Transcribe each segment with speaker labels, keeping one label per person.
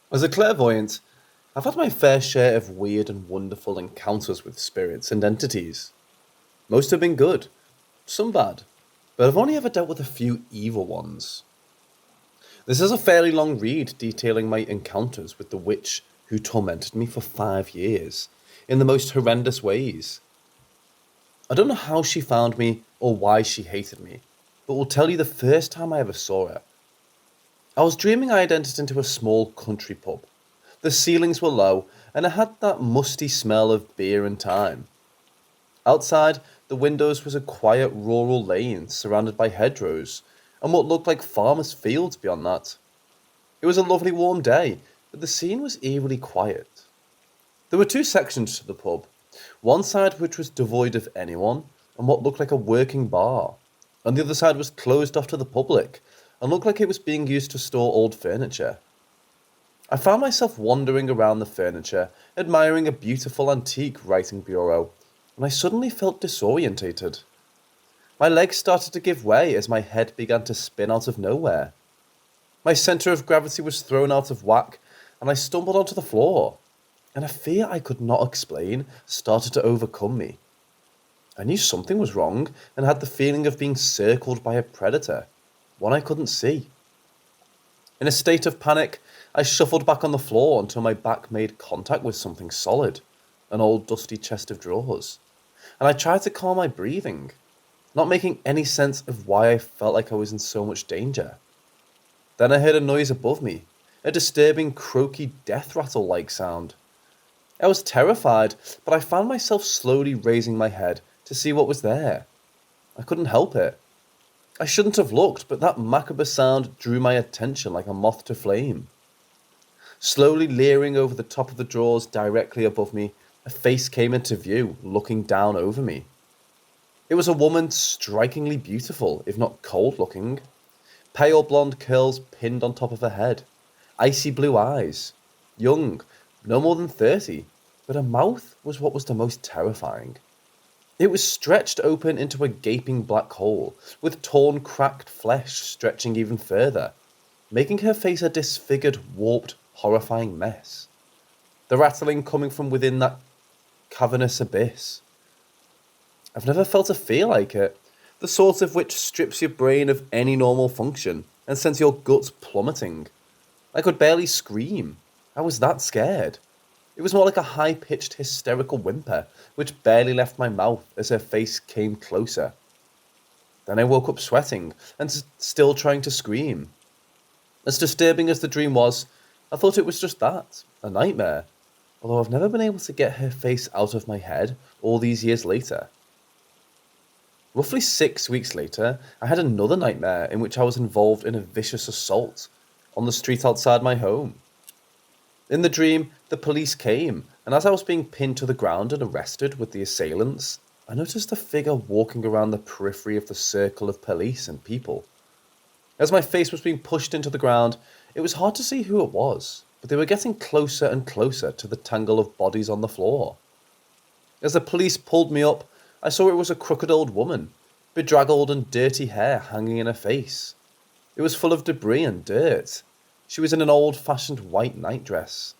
Speaker 1: As a clairvoyant, I've had my fair share of weird and wonderful encounters with spirits and entities. Most have been good, some bad, but I've only ever dealt with a few evil ones. This is a fairly long read detailing my encounters with the witch who tormented me for 5 years, in the most horrendous ways. I don't know how she found me or why she hated me, but will tell you the first time I ever saw her. I was dreaming I had entered into a small country pub. The ceilings were low, and it had that musty smell of beer and time. Outside, the windows was a quiet rural lane surrounded by hedgerows, and what looked like farmers' fields beyond that. It was a lovely warm day, but the scene was eerily quiet. There were two sections to the pub, one side which was devoid of anyone, and what looked like a working bar, and the other side was closed off to the public, and looked like it was being used to store old furniture. I found myself wandering around the furniture, admiring a beautiful antique writing bureau, when I suddenly felt disorientated. My legs started to give way as my head began to spin out of nowhere. My centre of gravity was thrown out of whack, and I stumbled onto the floor, and a fear I could not explain started to overcome me. I knew something was wrong, and had the feeling of being circled by a predator, one I couldn't see. In a state of panic, I shuffled back on the floor until my back made contact with something solid, an old dusty chest of drawers, and I tried to calm my breathing, not making any sense of why I felt like I was in so much danger. Then I heard a noise above me, a disturbing croaky death rattle-like sound. I was terrified, but I found myself slowly raising my head to see what was there. I couldn't help it. I shouldn't have looked, but that macabre sound drew my attention like a moth to flame. Slowly leering over the top of the drawers directly above me, a face came into view, looking down over me. It was a woman strikingly beautiful, if not cold-looking. Pale blonde curls pinned on top of her head, icy blue eyes, young, no more than 30, but her mouth was what was the most terrifying. It was stretched open into a gaping black hole, with torn, cracked flesh stretching even further, making her face a disfigured, warped, horrifying mess. The rattling coming from within that cavernous abyss. I've never felt a fear like it, the sort of which strips your brain of any normal function and sends your guts plummeting. I could barely scream. I was that scared. It was more like a high-pitched hysterical whimper, which barely left my mouth as her face came closer. Then I woke up sweating, and still trying to scream. As disturbing as the dream was, I thought it was just that, a nightmare, although I've never been able to get her face out of my head all these years later. Roughly 6 weeks later, I had another nightmare in which I was involved in a vicious assault on the street outside my home. In the dream, the police came, and as I was being pinned to the ground and arrested with the assailants, I noticed a figure walking around the periphery of the circle of police and people. As my face was being pushed into the ground, it was hard to see who it was, but they were getting closer and closer to the tangle of bodies on the floor. As the police pulled me up, I saw it was a crooked old woman, bedraggled and dirty hair hanging in her face. It was full of debris and dirt. She was in an old-fashioned white nightdress.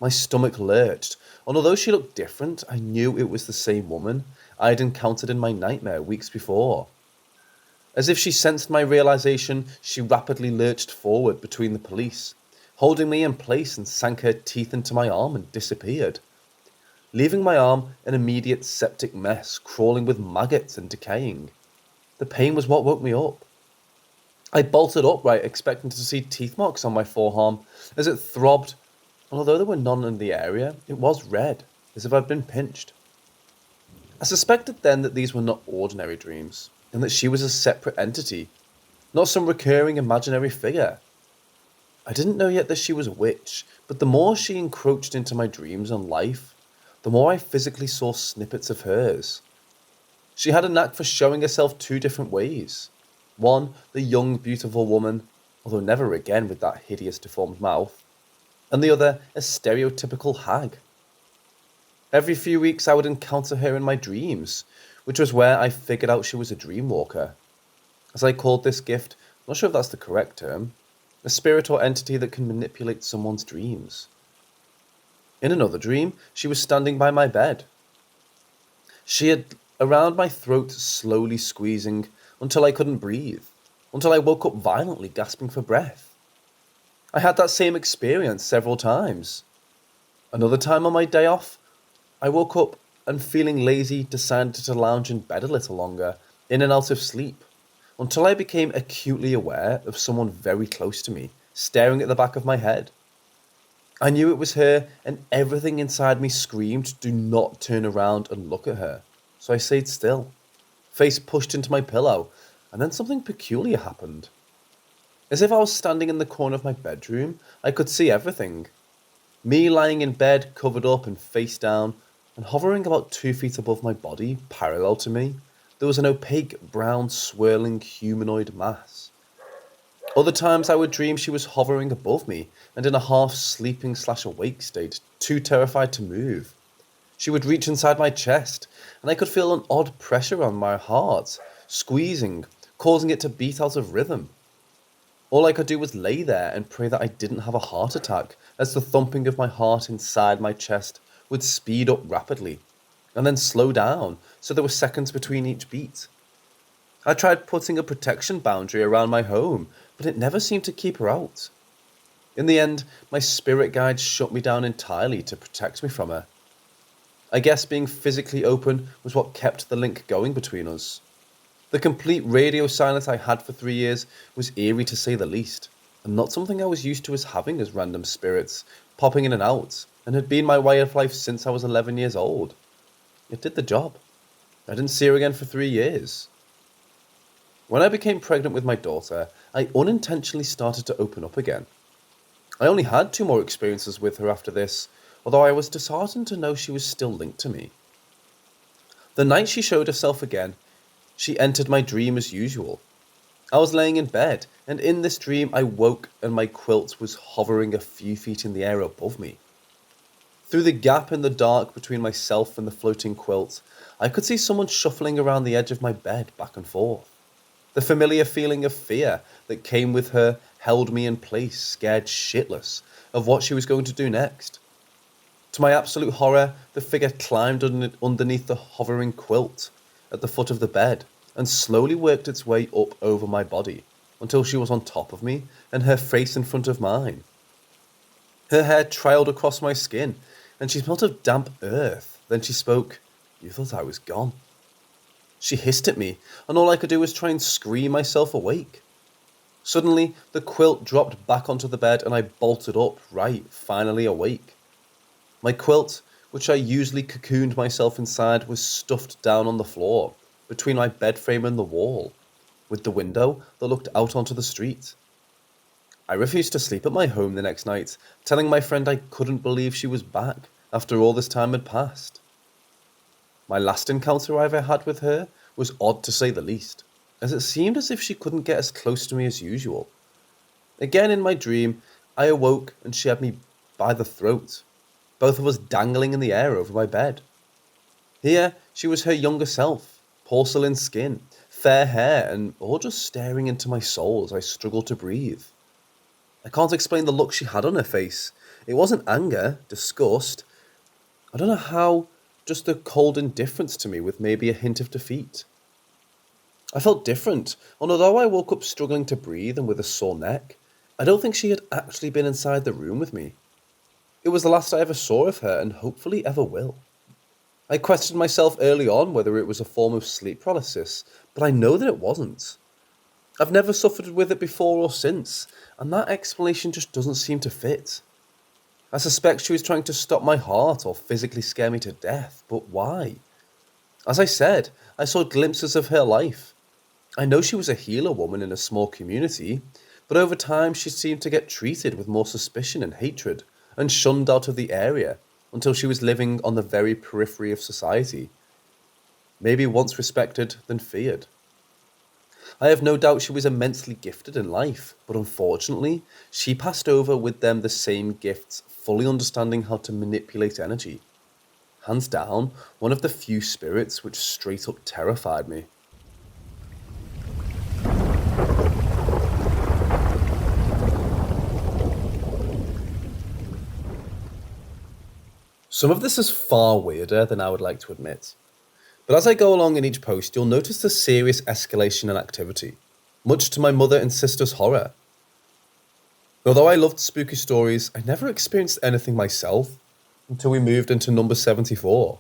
Speaker 1: My stomach lurched, and although she looked different, I knew it was the same woman I had encountered in my nightmare weeks before. As if she sensed my realization, she rapidly lurched forward between the police, holding me in place, and sank her teeth into my arm and disappeared, leaving my arm an immediate septic mess, crawling with maggots and decaying. The pain was what woke me up. I bolted upright, expecting to see teeth marks on my forearm as it throbbed, and although there were none in the area, it was red, as if I'd been pinched. I suspected then that these were not ordinary dreams, and that she was a separate entity, not some recurring imaginary figure. I didn't know yet that she was a witch, but the more she encroached into my dreams and life, the more I physically saw snippets of hers. She had a knack for showing herself two different ways. One, the young, beautiful woman, although never again with that hideous deformed mouth, and the other, a stereotypical hag. Every few weeks I would encounter her in my dreams, which was where I figured out she was a dreamwalker. As I called this gift, I'm not sure if that's the correct term, a spirit or entity that can manipulate someone's dreams. In another dream, she was standing by my bed. She had around my throat, slowly squeezing until I couldn't breathe, until I woke up violently, gasping for breath. I had that same experience several times. Another time on my day off, I woke up and feeling lazy, decided to lounge in bed a little longer, in and out of sleep, until I became acutely aware of someone very close to me, staring at the back of my head. I knew it was her, and everything inside me screamed, "Do not turn around and look at her." So I stayed still, face pushed into my pillow, and then something peculiar happened. As if I was standing in the corner of my bedroom, I could see everything. Me lying in bed, covered up and face down, and hovering about 2 feet above my body, parallel to me, there was an opaque, brown, swirling humanoid mass. Other times I would dream she was hovering above me, and in a half-sleeping/awake state, too terrified to move. She would reach inside my chest, and I could feel an odd pressure on my heart, squeezing, causing it to beat out of rhythm. All I could do was lay there and pray that I didn't have a heart attack, as the thumping of my heart inside my chest would speed up rapidly, and then slow down, so there were seconds between each beat. I tried putting a protection boundary around my home, but it never seemed to keep her out. In the end, my spirit guide shut me down entirely to protect me from her. I guess being physically open was what kept the link going between us. The complete radio silence I had for 3 years was eerie to say the least, and not something I was used to having as random spirits, popping in and out, and had been my way of life since I was 11 years old. It did the job. I didn't see her again for 3 years. When I became pregnant with my daughter, I unintentionally started to open up again. I only had 2 more experiences with her after this, although I was disheartened to know she was still linked to me. The night she showed herself again, she entered my dream as usual. I was laying in bed, and in this dream I woke and my quilt was hovering a few feet in the air above me. Through the gap in the dark between myself and the floating quilt, I could see someone shuffling around the edge of my bed back and forth. The familiar feeling of fear that came with her held me in place, scared shitless of what she was going to do next. To my absolute horror, the figure climbed underneath the hovering quilt at the foot of the bed and slowly worked its way up over my body until she was on top of me and her face in front of mine. Her hair trailed across my skin and she smelt of damp earth. Then she spoke. "You thought I was gone." She hissed at me, and all I could do was try and scream myself awake. Suddenly, the quilt dropped back onto the bed and I bolted upright, finally awake. My quilt, which I usually cocooned myself inside, was stuffed down on the floor, between my bed frame and the wall, with the window that looked out onto the street. I refused to sleep at my home the next night, telling my friend I couldn't believe she was back after all this time had passed. My last encounter I ever had with her was odd to say the least, as it seemed as if she couldn't get as close to me as usual. Again in my dream, I awoke and she had me by the throat, both of us dangling in the air over my bed. Here, she was her younger self, porcelain skin, fair hair, and all just staring into my soul as I struggled to breathe. I can't explain the look she had on her face. It wasn't anger, disgust. I don't know how, just a cold indifference to me with maybe a hint of defeat. I felt different, and although I woke up struggling to breathe and with a sore neck, I don't think she had actually been inside the room with me. It was the last I ever saw of her, and hopefully ever will. I questioned myself early on whether it was a form of sleep paralysis, but I know that it wasn't. I've never suffered with it before or since, and that explanation just doesn't seem to fit. I suspect she was trying to stop my heart or physically scare me to death, but why? As I said, I saw glimpses of her life. I know she was a healer woman in a small community, but over time she seemed to get treated with more suspicion and hatred, and shunned out of the area until she was living on the very periphery of society. Maybe once respected, then feared. I have no doubt she was immensely gifted in life, but unfortunately, she passed over with them the same gifts, fully understanding how to manipulate energy. Hands down, one of the few spirits which straight up terrified me. Some of this is far weirder than I would like to admit. But as I go along in each post, you'll notice the serious escalation in activity, much to my mother and sister's horror. Although I loved spooky stories, I never experienced anything myself until we moved into number 74.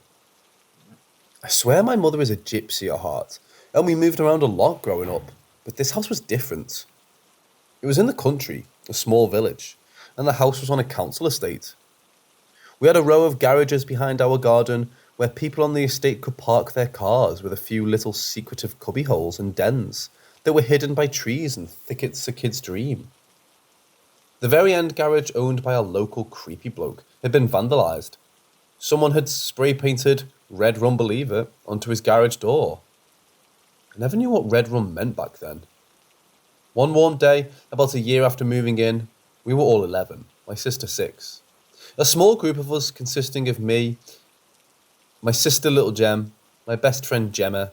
Speaker 1: I swear my mother is a gypsy at heart, and we moved around a lot growing up, but this house was different. It was in the country, a small village, and the house was on a council estate. We had a row of garages behind our garden where people on the estate could park their cars with a few little secretive cubbyholes and dens that were hidden by trees and thickets a kid's dream. The very end garage, owned by a local creepy bloke, had been vandalised. Someone had spray painted Red Rum Believer onto his garage door. I never knew what Red Rum meant back then. One warm day, about a year after moving in, we were all 11, my sister 6. A small group of us consisting of me, my sister Little Gem, my best friend Gemma,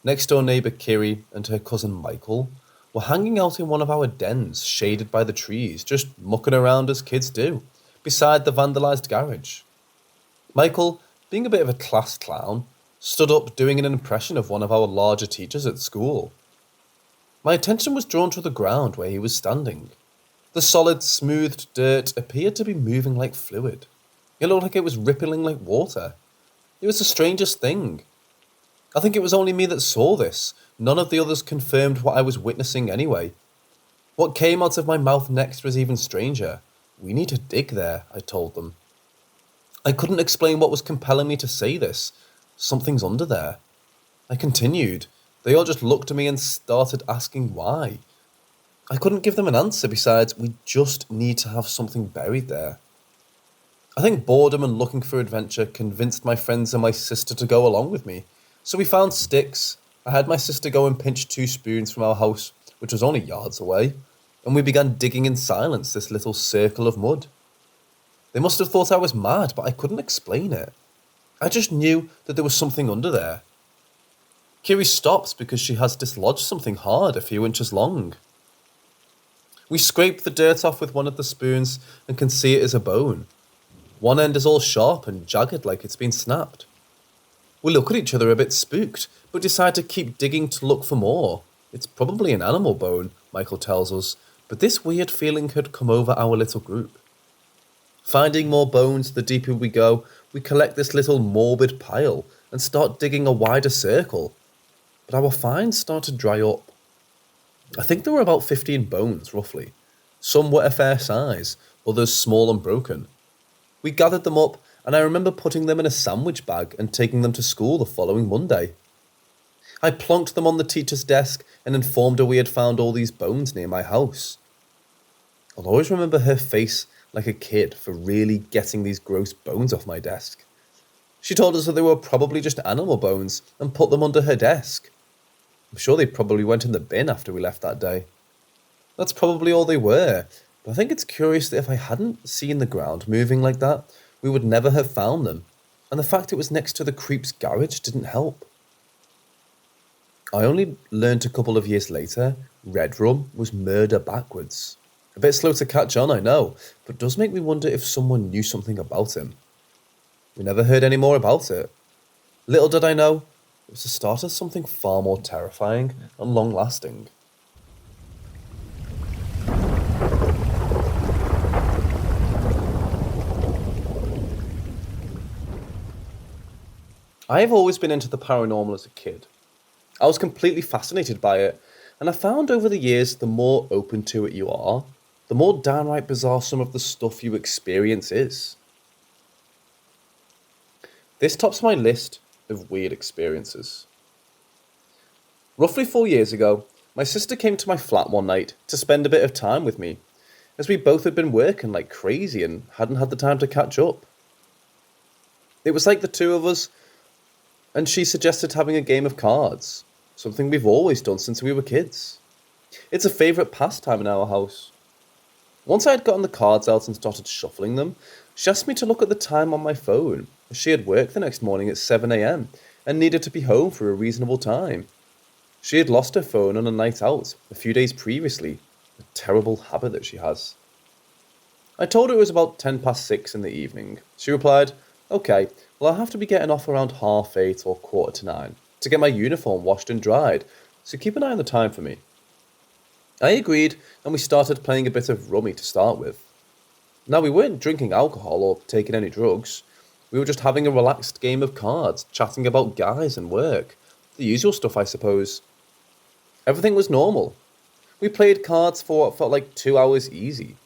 Speaker 1: next door neighbour Kiri and her cousin Michael were hanging out in one of our dens shaded by the trees, just mucking around as kids do, beside the vandalised garage. Michael, being a bit of a class clown, stood up doing an impression of one of our larger teachers at school. My attention was drawn to the ground where he was standing. The solid, smoothed dirt appeared to be moving like fluid. It looked like it was rippling like water. It was the strangest thing. I think it was only me that saw this. None of the others confirmed what I was witnessing anyway. What came out of my mouth next was even stranger. We need to dig there, I told them. I couldn't explain what was compelling me to say this. Something's under there. I continued. They all just looked at me and started asking why. I couldn't give them an answer. Besides, we just need to have something buried there. I think boredom and looking for adventure convinced my friends and my sister to go along with me. So we found sticks. I had my sister go and pinch 2 spoons from our house, which was only yards away, and we began digging in silence this little circle of mud. They must have thought I was mad, but I couldn't explain it. I just knew that there was something under there. Kiri stops because she has dislodged something hard a few inches long. We scrape the dirt off with one of the spoons and can see it is a bone. One end is all sharp and jagged like it's been snapped. We look at each other a bit spooked, but decide to keep digging to look for more. It's probably an animal bone, Michael tells us, but this weird feeling had come over our little group. Finding more bones the deeper we go, we collect this little morbid pile and start digging a wider circle. But our finds start to dry up. I think there were about 15 bones, roughly. Some were a fair size, others small and broken. We gathered them up, and I remember putting them in a sandwich bag and taking them to school the following Monday. I plonked them on the teacher's desk and informed her we had found all these bones near my house. I'll always remember her face like a kid for really getting these gross bones off my desk. She told us that they were probably just animal bones and put them under her desk. I'm sure they probably went in the bin after we left that day. That's probably all they were, but I think it's curious that if I hadn't seen the ground moving like that, we would never have found them, and the fact it was next to the creep's garage didn't help. I only learnt a couple of years later, Red Rum was murder backwards. A bit slow to catch on, I know, but does make me wonder if someone knew something about him. We never heard any more about it. Little did I know, it was the start of something far more terrifying and long-lasting. I have always been into the paranormal as a kid. I was completely fascinated by it, and I found over the years the more open to it you are, the more downright bizarre some of the stuff you experience is. This tops my list of weird experiences. Roughly 4 years ago, my sister came to my flat one night to spend a bit of time with me, as we both had been working like crazy and hadn't had the time to catch up. It was like the two of us, and she suggested having a game of cards, something we've always done since we were kids. It's a favourite pastime in our house. Once I had gotten the cards out and started shuffling them, she asked me to look at the time on my phone, as she had work the next morning at 7 a.m. and needed to be home for a reasonable time. She had lost her phone on a night out a few days previously, a terrible habit that she has. I told her it was about 6:10 in the evening. She replied, Okay, well, I'll have to be getting off around 8:30 or 9:15 to get my uniform washed and dried, so keep an eye on the time for me. I agreed, and we started playing a bit of rummy to start with. Now, we weren't drinking alcohol or taking any drugs. We were just having a relaxed game of cards, chatting about guys and work. The usual stuff, I suppose. Everything was normal. We played cards for what felt like 2 hours easy.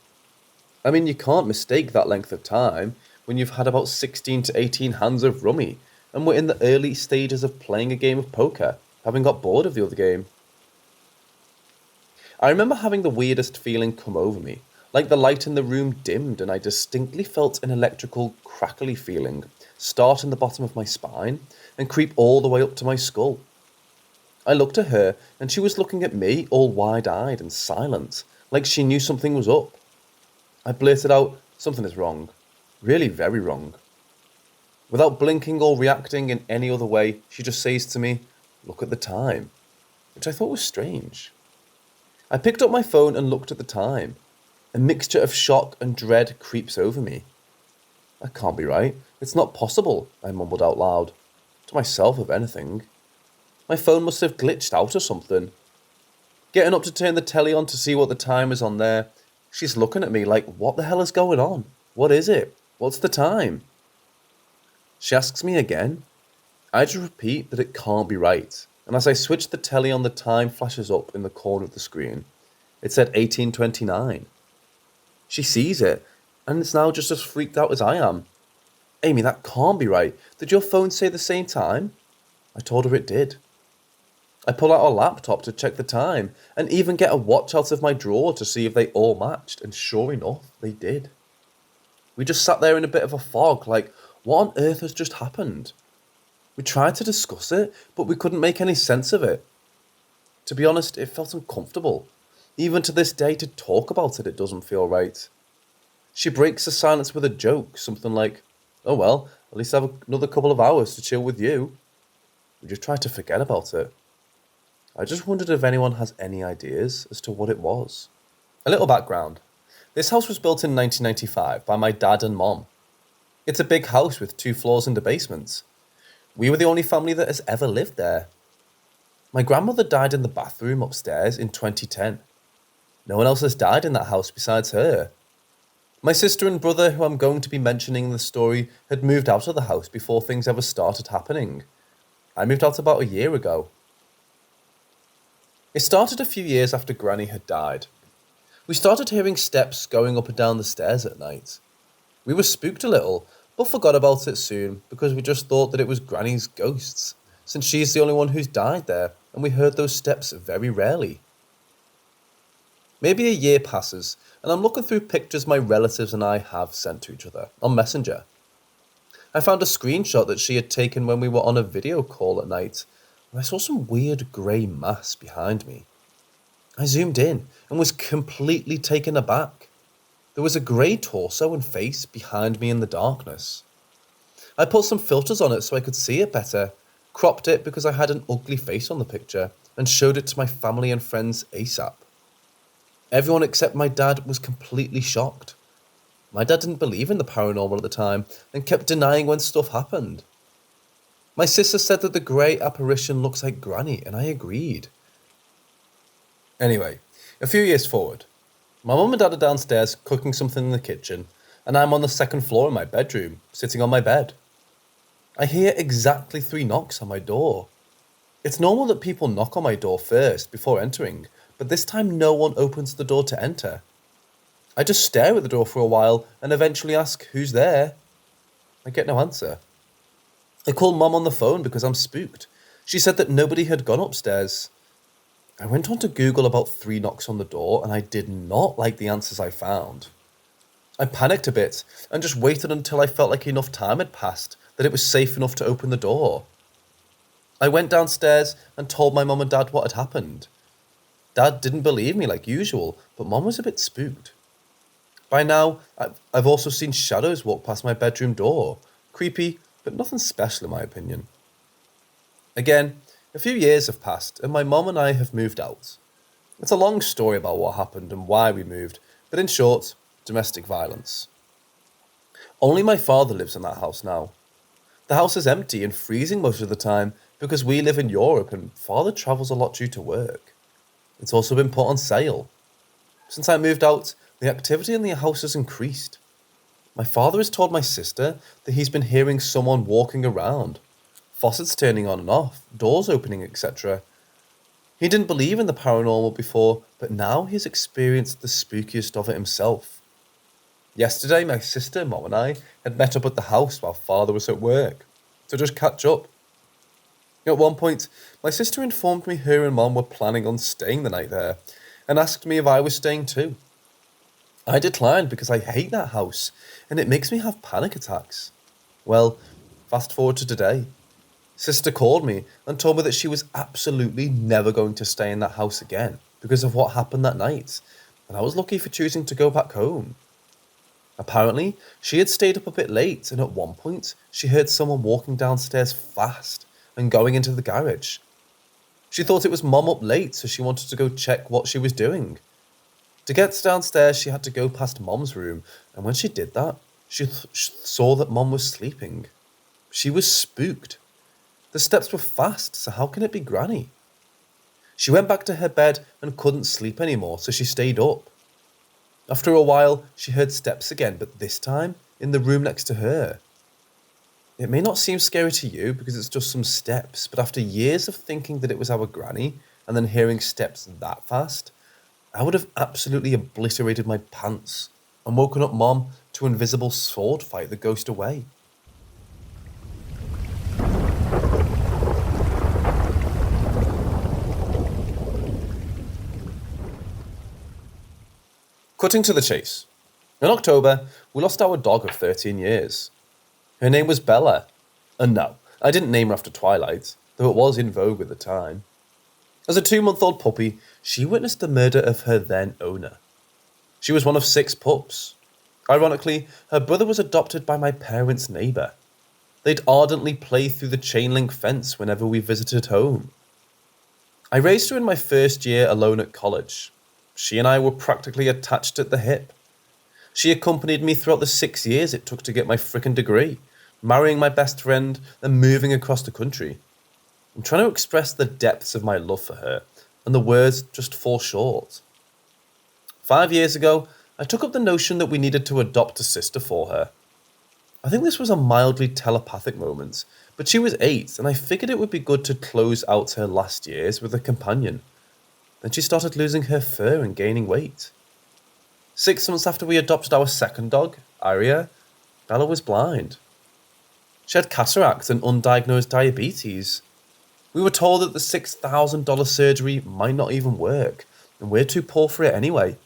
Speaker 1: I mean, you can't mistake that length of time when you've had about 16 to 18 hands of rummy and we're in the early stages of playing a game of poker, having got bored of the other game. I remember having the weirdest feeling come over me, like the light in the room dimmed and I distinctly felt an electrical crackly feeling start in the bottom of my spine and creep all the way up to my skull. I looked at her and she was looking at me all wide-eyed and silent, like she knew something was up. I blurted out, "Something is wrong. Really very wrong." Without blinking or reacting in any other way, she just says to me, "Look at the time," which I thought was strange. I picked up my phone and looked at the time. A mixture of shock and dread creeps over me. That can't be right. It's not possible, I mumbled out loud. To myself, if anything. My phone must have glitched out or something. Getting up to turn the telly on to see what the time is on there, she's looking at me like, what the hell is going on? What is it? What's the time? She asks me again. I just repeat that it can't be right, and as I switch the telly on, the time flashes up in the corner of the screen. It said 18:29. She sees it, and is now just as freaked out as I am. "Amy, that can't be right. Did your phone say the same time?" I told her it did. I pull out a laptop to check the time, and even get a watch out of my drawer to see if they all matched, and sure enough, they did. We just sat there in a bit of a fog, like, what on earth has just happened? We tried to discuss it, but we couldn't make any sense of it. To be honest, it felt uncomfortable. Even to this day, to talk about it, it doesn't feel right. She breaks the silence with a joke, something like, "Oh well, at least I have another couple of hours to chill with you." We just tried to forget about it. I just wondered if anyone has any ideas as to what it was. A little background. This house was built in 1995 by my dad and mom. It's a big house with 2 floors and a basement. We were the only family that has ever lived there. My grandmother died in the bathroom upstairs in 2010. No one else has died in that house besides her. My sister and brother, who I'm going to be mentioning in the story, had moved out of the house before things ever started happening. I moved out about a year ago. It started a few years after Granny had died. We started hearing steps going up and down the stairs at night. We were spooked a little, but forgot about it soon because we just thought that it was Granny's ghosts, since she's the only one who's died there, and we heard those steps very rarely. Maybe a year passes, and I'm looking through pictures my relatives and I have sent to each other on Messenger. I found a screenshot that she had taken when we were on a video call at night, and I saw some weird grey mass behind me. I zoomed in and was completely taken aback. There was a grey torso and face behind me in the darkness. I put some filters on it so I could see it better, cropped it because I had an ugly face on the picture, and showed it to my family and friends ASAP. Everyone except my dad was completely shocked. My dad didn't believe in the paranormal at the time and kept denying when stuff happened. My sister said that the grey apparition looks like Granny, and I agreed. Anyway, a few years forward, my mum and dad are downstairs cooking something in the kitchen, and I'm on the second floor in my bedroom, sitting on my bed. I hear exactly 3 knocks on my door. It's normal that people knock on my door first before entering, but this time no one opens the door to enter. I just stare at the door for a while and eventually ask, "Who's there?" I get no answer. I call Mum on the phone because I'm spooked. She said that nobody had gone upstairs. I went on to Google about 3 knocks on the door and I did not like the answers I found. I panicked a bit and just waited until I felt like enough time had passed that it was safe enough to open the door. I went downstairs and told my mum and dad what had happened. Dad didn't believe me like usual, but Mum was a bit spooked. By now, I've also seen shadows walk past my bedroom door. Creepy, but nothing special in my opinion. Again, a few years have passed and my mum and I have moved out. It's a long story about what happened and why we moved, but in short, domestic violence. Only my father lives in that house now. The house is empty and freezing most of the time because we live in Europe and father travels a lot due to work. It's also been put on sale. Since I moved out, the activity in the house has increased. My father has told my sister that he's been hearing someone walking around, faucets turning on and off, doors opening, etc. He didn't believe in the paranormal before, but now he's experienced the spookiest of it himself. Yesterday, my sister, Mom, and I had met up at the house while father was at work to just catch up. At one point, my sister informed me her and Mom were planning on staying the night there and asked me if I was staying too. I declined because I hate that house and it makes me have panic attacks. Well, fast forward to today. Sister called me and told me that she was absolutely never going to stay in that house again because of what happened that night, and I was lucky for choosing to go back home. Apparently, she had stayed up a bit late, and at one point, she heard someone walking downstairs fast and going into the garage. She thought it was Mom up late, so she wanted to go check what she was doing. To get downstairs, she had to go past Mom's room, and when she did that, she saw that Mom was sleeping. She was spooked. The steps were fast, so how can it be Granny? She went back to her bed and couldn't sleep anymore, so she stayed up. After a while, she heard steps again, but this time in the room next to her. It may not seem scary to you because it's just some steps, but after years of thinking that it was our Granny and then hearing steps that fast, I would have absolutely obliterated my pants and woken up Mom to an invisible sword fight the ghost away. Cutting to the chase. In October, we lost our dog of 13 years. Her name was Bella. And no, I didn't name her after Twilight, though it was in vogue at the time. As a 2-month-old puppy, she witnessed the murder of her then owner. She was one of 6 pups. Ironically, her brother was adopted by my parents' neighbour. They'd ardently play through the chain link fence whenever we visited home. I raised her in my first year alone at college. She and I were practically attached at the hip. She accompanied me throughout the 6 years it took to get my frickin' degree, marrying my best friend, and moving across the country. I'm trying to express the depths of my love for her, and the words just fall short. 5 years ago, I took up the notion that we needed to adopt a sister for her. I think this was a mildly telepathic moment, but she was 8, and I figured it would be good to close out her last years with a companion. Then she started losing her fur and gaining weight. 6 months after we adopted our second dog, Aria, Bella was blind. She had cataracts and undiagnosed diabetes. We were told that the $6,000 surgery might not even work, and we're too poor for it anyway.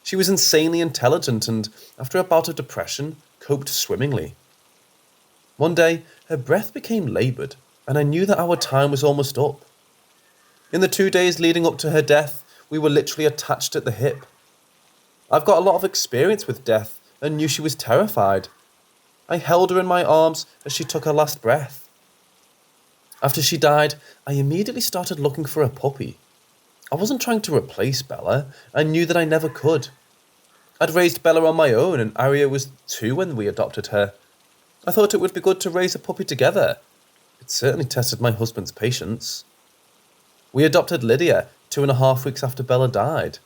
Speaker 1: She was insanely intelligent and, after a bout of depression, coped swimmingly. One day, her breath became laboured, and I knew that our time was almost up. In the 2 days leading up to her death, we were literally attached at the hip. I've got a lot of experience with death and knew she was terrified. I held her in my arms as she took her last breath. After she died, I immediately started looking for a puppy. I wasn't trying to replace Bella, I knew that I never could. I'd raised Bella on my own and Aria was 2 when we adopted her. I thought it would be good to raise a puppy together. It certainly tested my husband's patience. We adopted Lydia 2.5 weeks after Bella died.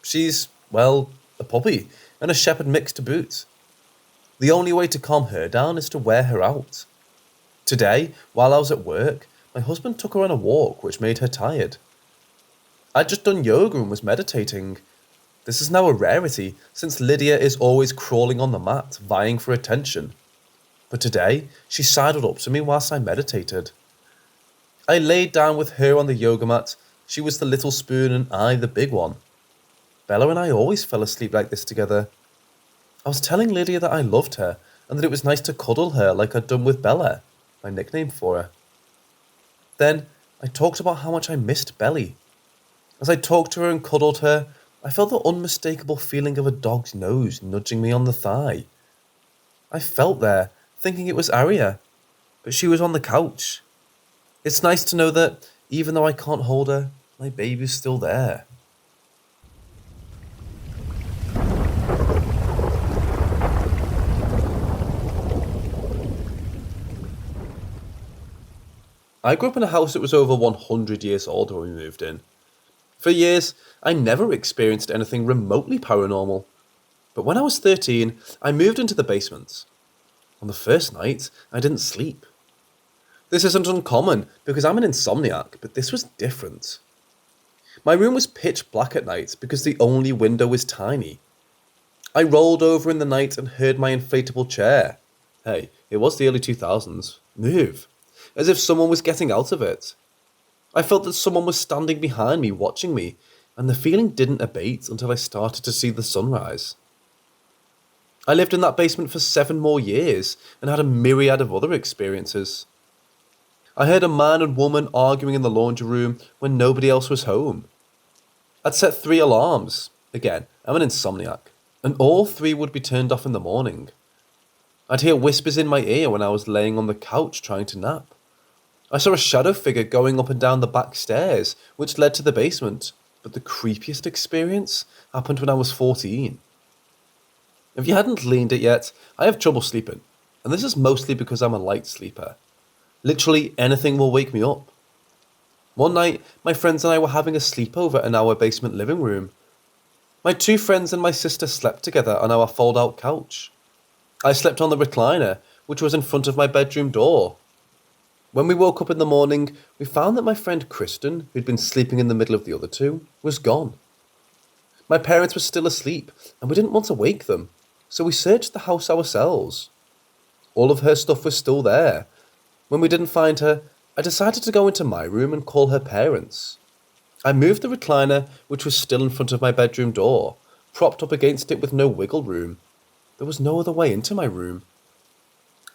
Speaker 1: She's, well, a puppy, and a shepherd mix to boot. The only way to calm her down is to wear her out. Today, while I was at work, my husband took her on a walk, which made her tired. I'd just done yoga and was meditating. This is now a rarity, since Lydia is always crawling on the mat, vying for attention. But today, she sidled up to me whilst I meditated. I laid down with her on the yoga mat. She was the little spoon and I the big one. Bella and I always fell asleep like this together. I was telling Lydia that I loved her and that it was nice to cuddle her like I'd done with Bella, my nickname for her. Then I talked about how much I missed Belly. As I talked to her and cuddled her, I felt the unmistakable feeling of a dog's nose nudging me on the thigh. I felt there, thinking it was Aria, but she was on the couch. It's nice to know that, even though I can't hold her, my baby's still there. I grew up in a house that was over 100 years old when we moved in. For years, I never experienced anything remotely paranormal. But when I was 13, I moved into the basement. On the first night, I didn't sleep. This isn't uncommon because I'm an insomniac, but this was different. My room was pitch black at night because the only window was tiny. I rolled over in the night and heard my inflatable chair. Hey, it was the early 2000s. Move. As if someone was getting out of it. I felt that someone was standing behind me watching me, and the feeling didn't abate until I started to see the sunrise. I lived in that basement for 7 more years and had a myriad of other experiences. I heard a man and woman arguing in the laundry room when nobody else was home. I'd set 3 alarms. Again, I'm an insomniac, and all 3 would be turned off in the morning. I'd hear whispers in my ear when I was laying on the couch trying to nap. I saw a shadow figure going up and down the back stairs, which led to the basement, but the creepiest experience happened when I was 14. If you hadn't gleaned it yet, I have trouble sleeping, and this is mostly because I'm a light sleeper. Literally anything will wake me up. One night, my friends and I were having a sleepover in our basement living room. My 2 friends and my sister slept together on our fold-out couch. I slept on the recliner, which was in front of my bedroom door. When we woke up in the morning, we found that my friend Kristen, who'd been sleeping in the middle of the other 2, was gone. My parents were still asleep, and we didn't want to wake them, so we searched the house ourselves. All of her stuff was still there. When we didn't find her, I decided to go into my room and call her parents. I moved the recliner, which was still in front of my bedroom door, propped up against it with no wiggle room. There was no other way into my room.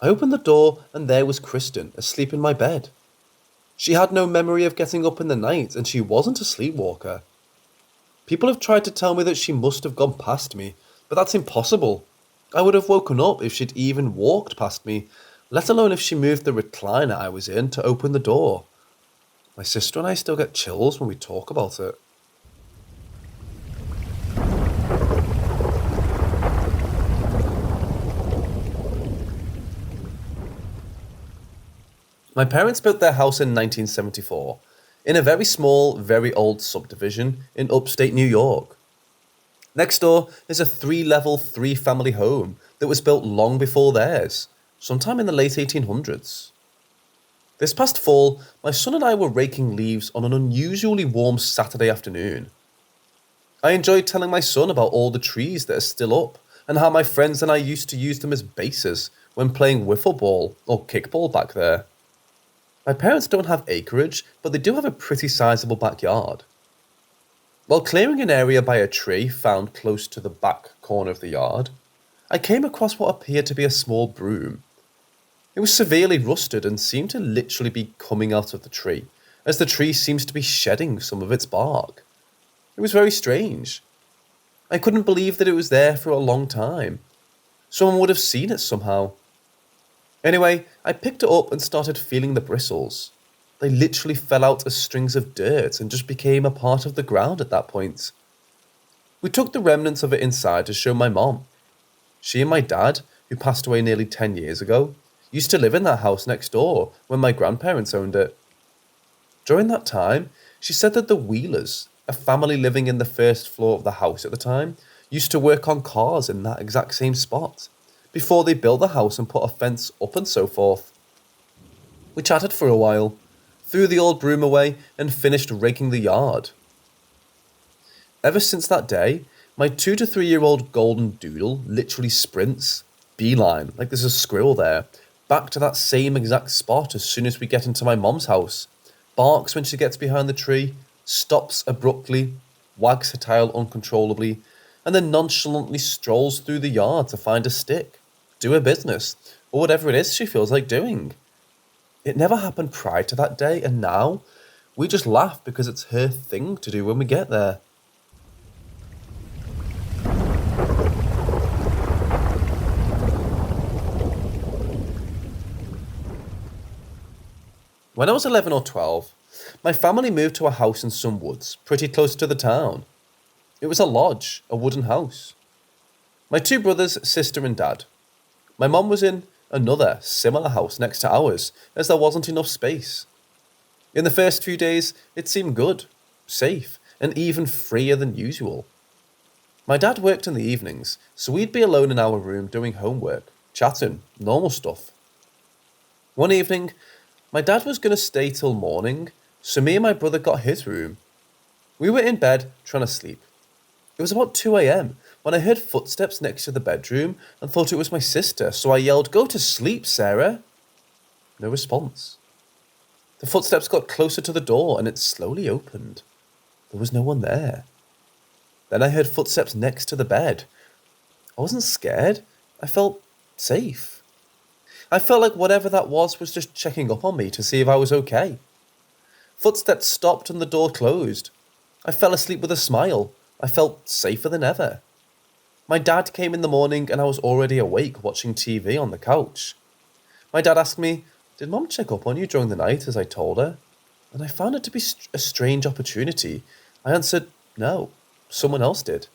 Speaker 1: I opened the door and there was Kristen, asleep in my bed. She had no memory of getting up in the night and she wasn't a sleepwalker. People have tried to tell me that she must have gone past me, but that's impossible. I would have woken up if she'd even walked past me, let alone if she moved the recliner I was in to open the door. My sister and I still get chills when we talk about it. My parents built their house in 1974, in a very small, very old subdivision in upstate New York. Next door is a 3-level, 3-family home that was built long before theirs, sometime in the late 1800s. This past fall, my son and I were raking leaves on an unusually warm Saturday afternoon. I enjoyed telling my son about all the trees that are still up, and how my friends and I used to use them as bases when playing wiffle ball or kickball back there. My parents don't have acreage, but they do have a pretty sizable backyard. While clearing an area by a tree found close to the back corner of the yard, I came across what appeared to be a small broom. It was severely rusted and seemed to literally be coming out of the tree, as the tree seems to be shedding some of its bark. It was very strange. I couldn't believe that it was there for a long time. Someone would have seen it somehow. Anyway, I picked it up and started feeling the bristles. They literally fell out as strings of dirt and just became a part of the ground at that point. We took the remnants of it inside to show my mom. She and my dad, who passed away nearly 10 years ago, used to live in that house next door when my grandparents owned it. During that time, she said that the Wheelers, a family living in the first floor of the house at the time, used to work on cars in that exact same spot, before they built the house and put a fence up and so forth. We chatted for a while, threw the old broom away, and finished raking the yard. Ever since that day, my 2 to 3-year-old golden doodle literally sprints, beeline, like there's a squirrel there, back to that same exact spot as soon as we get into my mom's house, barks when she gets behind the tree, stops abruptly, wags her tail uncontrollably, and then nonchalantly strolls through the yard to find a stick, do her business, or whatever it is she feels like doing. It never happened prior to that day, and now we just laugh because it's her thing to do when we get there. When I was 11 or 12, my family moved to a house in some woods, pretty close to the town. It was a lodge, a wooden house. My 2 brothers, sister and dad. My mom was in another, similar house next to ours, as there wasn't enough space. In the first few days, it seemed good, safe, and even freer than usual. My dad worked in the evenings, so we'd be alone in our room doing homework, chatting, normal stuff. One evening, my dad was going to stay till morning, so me and my brother got his room. We were in bed, trying to sleep. It was about 2 a.m. when I heard footsteps next to the bedroom and thought it was my sister, so I yelled, "Go to sleep, Sarah!" No response. The footsteps got closer to the door and it slowly opened. There was no one there. Then I heard footsteps next to the bed. I wasn't scared. I felt safe. I felt like whatever that was just checking up on me to see if I was okay. Footsteps stopped and the door closed. I fell asleep with a smile. I felt safer than ever. My dad came in the morning and I was already awake watching TV on the couch. My dad asked me, "Did Mom check up on you during the night?" as I told her. And I found it to be a strange opportunity. I answered, "No, someone else did."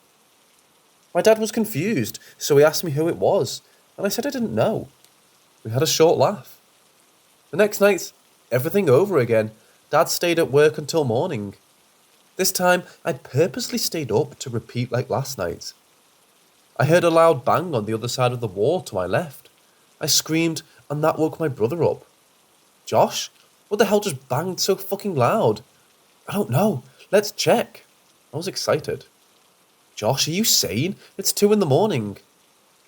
Speaker 1: My dad was confused, so he asked me who it was, and I said I didn't know. We had a short laugh. The next night, everything over again. Dad stayed at work until morning. This time, I purposely stayed up to repeat like last night. I heard a loud bang on the other side of the wall to my left. I screamed, and that woke my brother up. "Josh, what the hell just banged so fucking loud?" "I don't know. Let's check." I was excited. "Josh, are you sane? It's 2 in the morning."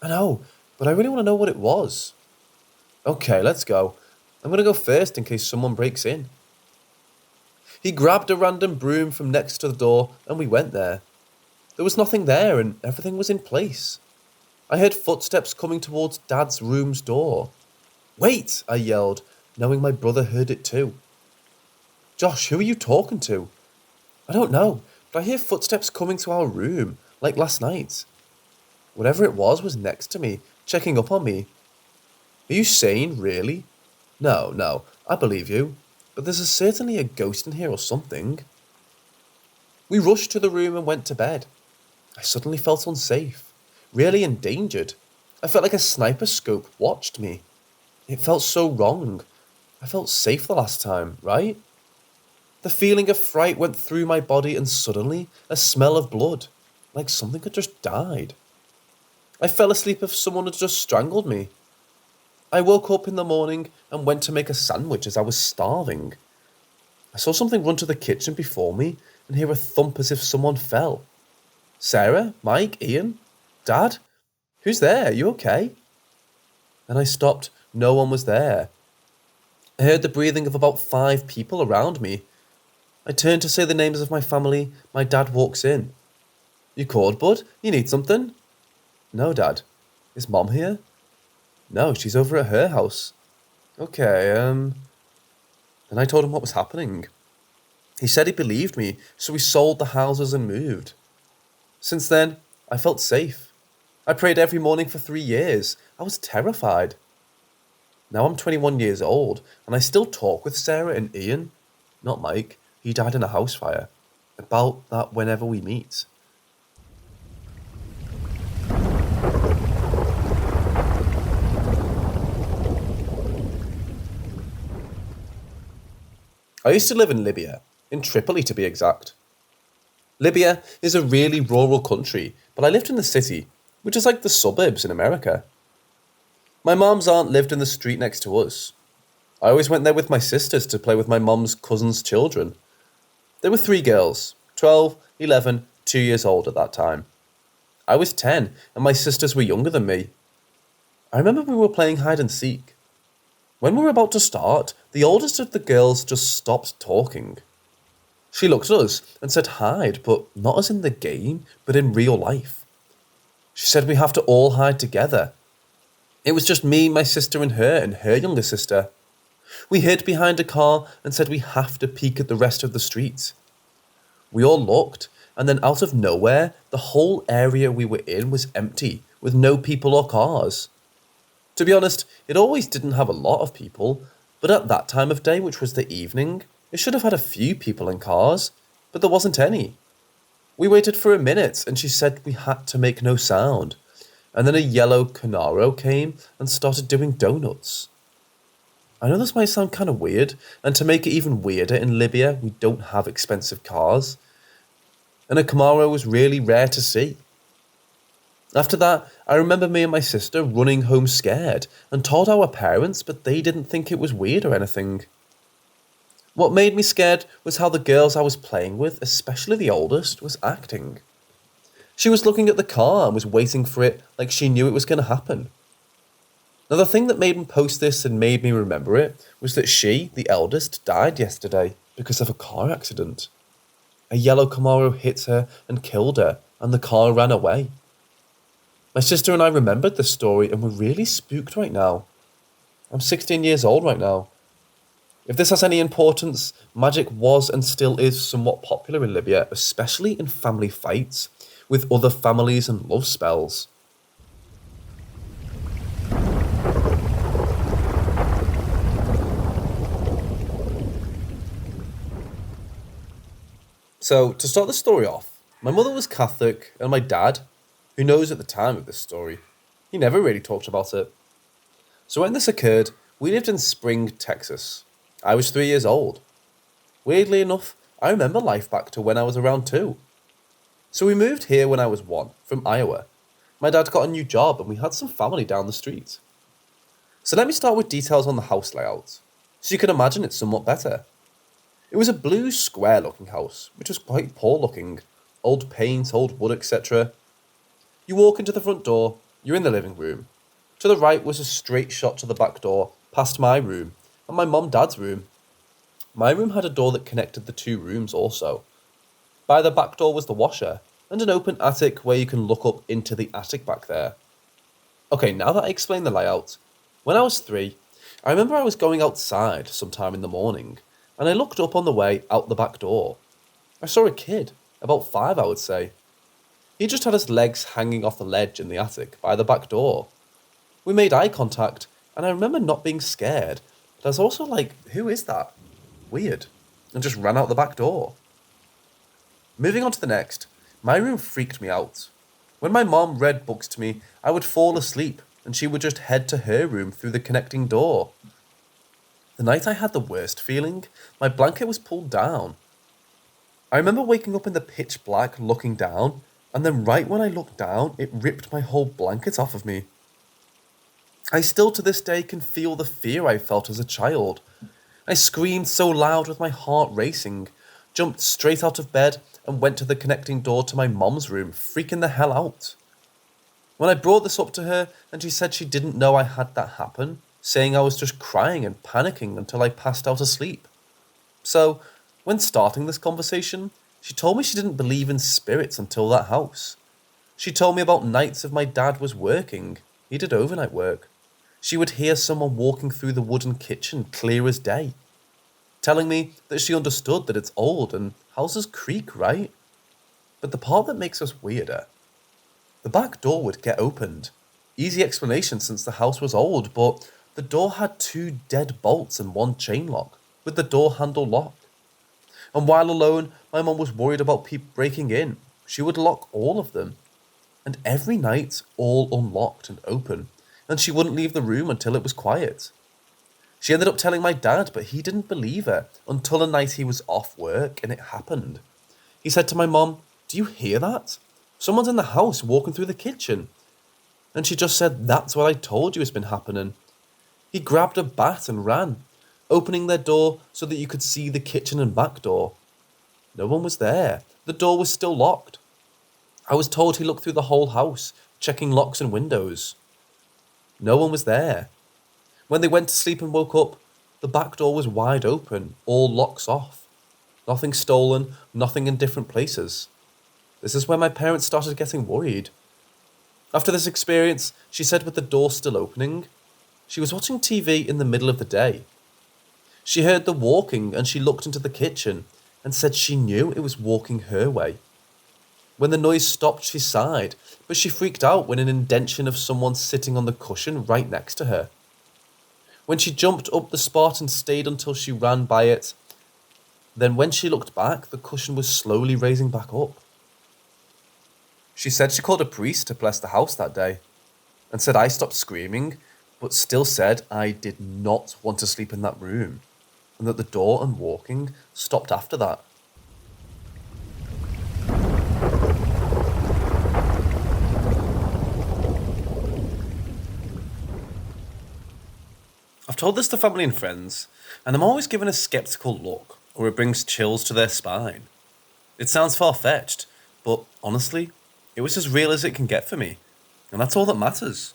Speaker 1: "I know, but I really want to know what it was." "Okay, let's go. I'm going to go first in case someone breaks in." He grabbed a random broom from next to the door and we went there. There was nothing there and everything was in place. I heard footsteps coming towards Dad's room's door. "Wait!" I yelled, knowing my brother heard it too. "Josh, who are you talking to?" "I don't know, but I hear footsteps coming to our room, like last night." Whatever it was next to me, checking up on me. "Are you sane, really?" No, I believe you. But there's certainly a ghost in here or something." We rushed to the room and went to bed. I suddenly felt unsafe, really endangered. I felt like a sniper scope watched me. It felt so wrong. I felt safe the last time, right? The feeling of fright went through my body and suddenly a smell of blood, like something had just died. I fell asleep as if someone had just strangled me. I woke up in the morning and went to make a sandwich as I was starving. I saw something run to the kitchen before me and hear a thump as if someone fell. "Sarah? Mike? Ian? Dad? Who's there? You okay?" Then I stopped. No one was there. I heard the breathing of about 5 people around me. I turned to say the names of my family. My dad walks in. "You called, bud? You need something?" "No, Dad. Is Mom here?" "No, she's over at her house." "Okay, Then I told him what was happening. He said he believed me, so we sold the houses and moved. Since then, I felt safe. I prayed every morning for 3 years. I was terrified. Now I'm 21 years old, and I still talk with Sarah and Ian, not Mike, he died in a house fire, about that whenever we meet. I used to live in Libya, in Tripoli to be exact. Libya is a really rural country, but I lived in the city, which is like the suburbs in America. My mom's aunt lived in the street next to us. I always went there with my sisters to play with my mom's cousin's children. There were 3 girls, 12, 11, 2 years old at that time. I was 10, and my sisters were younger than me. I remember we were playing hide and seek. When we were about to start, the oldest of the girls just stopped talking. She looked at us and said hide, but not as in the game, but in real life. She said we have to all hide together. It was just me, my sister and her younger sister. We hid behind a car and said we have to peek at the rest of the street. We all looked, and then out of nowhere, the whole area we were in was empty, with no people or cars. To be honest, it always didn't have a lot of people, but at that time of day, which was the evening, it should have had a few people and cars, but there wasn't any. We waited for a minute, and she said we had to make no sound, and then a yellow Canaro came and started doing donuts. I know this might sound kind of weird, and to make it even weirder, in Libya, we don't have expensive cars, and a Camaro was really rare to see. After that, I remember me and my sister running home scared and told our parents, but they didn't think it was weird or anything. What made me scared was how the girls I was playing with, especially the oldest, was acting. She was looking at the car and was waiting for it like she knew it was going to happen. Now, the thing that made me post this and made me remember it was that she, the eldest, died yesterday because of a car accident. A yellow Camaro hit her and killed her, and the car ran away. My sister and I remembered the story and we're really spooked right now. I'm 16 years old right now. If this has any importance, magic was and still is somewhat popular in Libya, especially in family fights, with other families and love spells. So, to start the story off, my mother was Catholic, and my dad, who knows at the time of this story, he never really talked about it. So when this occurred, we lived in Spring, Texas. I was 3 years old. Weirdly enough, I remember life back to when I was around 2. So we moved here when I was 1, from Iowa. My dad got a new job and we had some family down the street. So let me start with details on the house layout, so you can imagine it somewhat better. It was a blue square looking house, which was quite poor looking. Old paint, old wood, etc. You walk into the front door, you're in the living room. To the right was a straight shot to the back door, past my room, and my mum and dad's room. My room had a door that connected the 2 rooms also. By the back door was the washer, and an open attic where you can look up into the attic back there. Okay, now that I explained the layout, when I was 3, I remember I was going outside sometime in the morning, and I looked up on the way out the back door. I saw a kid, about 5 I would say. He just had his legs hanging off the ledge in the attic by the back door. We made eye contact, and I remember not being scared, but I was also like, who is that? Weird. And just ran out the back door. Moving on to the next, my room freaked me out. When my mom read books to me, I would fall asleep, and she would just head to her room through the connecting door. The night I had the worst feeling, my blanket was pulled down. I remember waking up in the pitch black looking down, and then right when I looked down, it ripped my whole blanket off of me. I still to this day can feel the fear I felt as a child. I screamed so loud with my heart racing, jumped straight out of bed and went to the connecting door to my mom's room, freaking the hell out. When I brought this up to her and she said she didn't know I had that happen, saying I was just crying and panicking until I passed out asleep. So, when starting this conversation, she told me she didn't believe in spirits until that house. She told me about nights if my dad was working. He did overnight work. She would hear someone walking through the wooden kitchen clear as day, telling me that she understood that it's old and houses creak, right? But the part that makes us weirder, the back door would get opened. Easy explanation since the house was old, but the door had 2 dead bolts and 1 chain lock, with the door handle locked. And while alone, my mum was worried about people breaking in. She would lock all of them. And every night, all unlocked and open. And she wouldn't leave the room until it was quiet. She ended up telling my dad, but he didn't believe her until a night he was off work and it happened. He said to my mum, "Do you hear that? Someone's in the house walking through the kitchen." And she just said, "That's what I told you has been happening." He grabbed a bat and ran, opening their door so that you could see the kitchen and back door. No one was there. The door was still locked. I was told he looked through the whole house, checking locks and windows. No one was there. When they went to sleep and woke up, the back door was wide open, all locks off. Nothing stolen, nothing in different places. This is where my parents started getting worried. After this experience, she said with the door still opening, she was watching TV in the middle of the day. She heard the walking and she looked into the kitchen and said she knew it was walking her way. When the noise stopped, she sighed, but she freaked out when an indentation of someone sitting on the cushion right next to her. When she jumped up the spot and stayed until she ran by it, then when she looked back, the cushion was slowly raising back up. She said she called a priest to bless the house that day, and said I stopped screaming, but still said I did not want to sleep in that room, and that the door and walking stopped after that. I've told this to family and friends, and I'm always given a skeptical look, or it brings chills to their spine. It sounds far-fetched, but honestly, it was as real as it can get for me, and that's all that matters.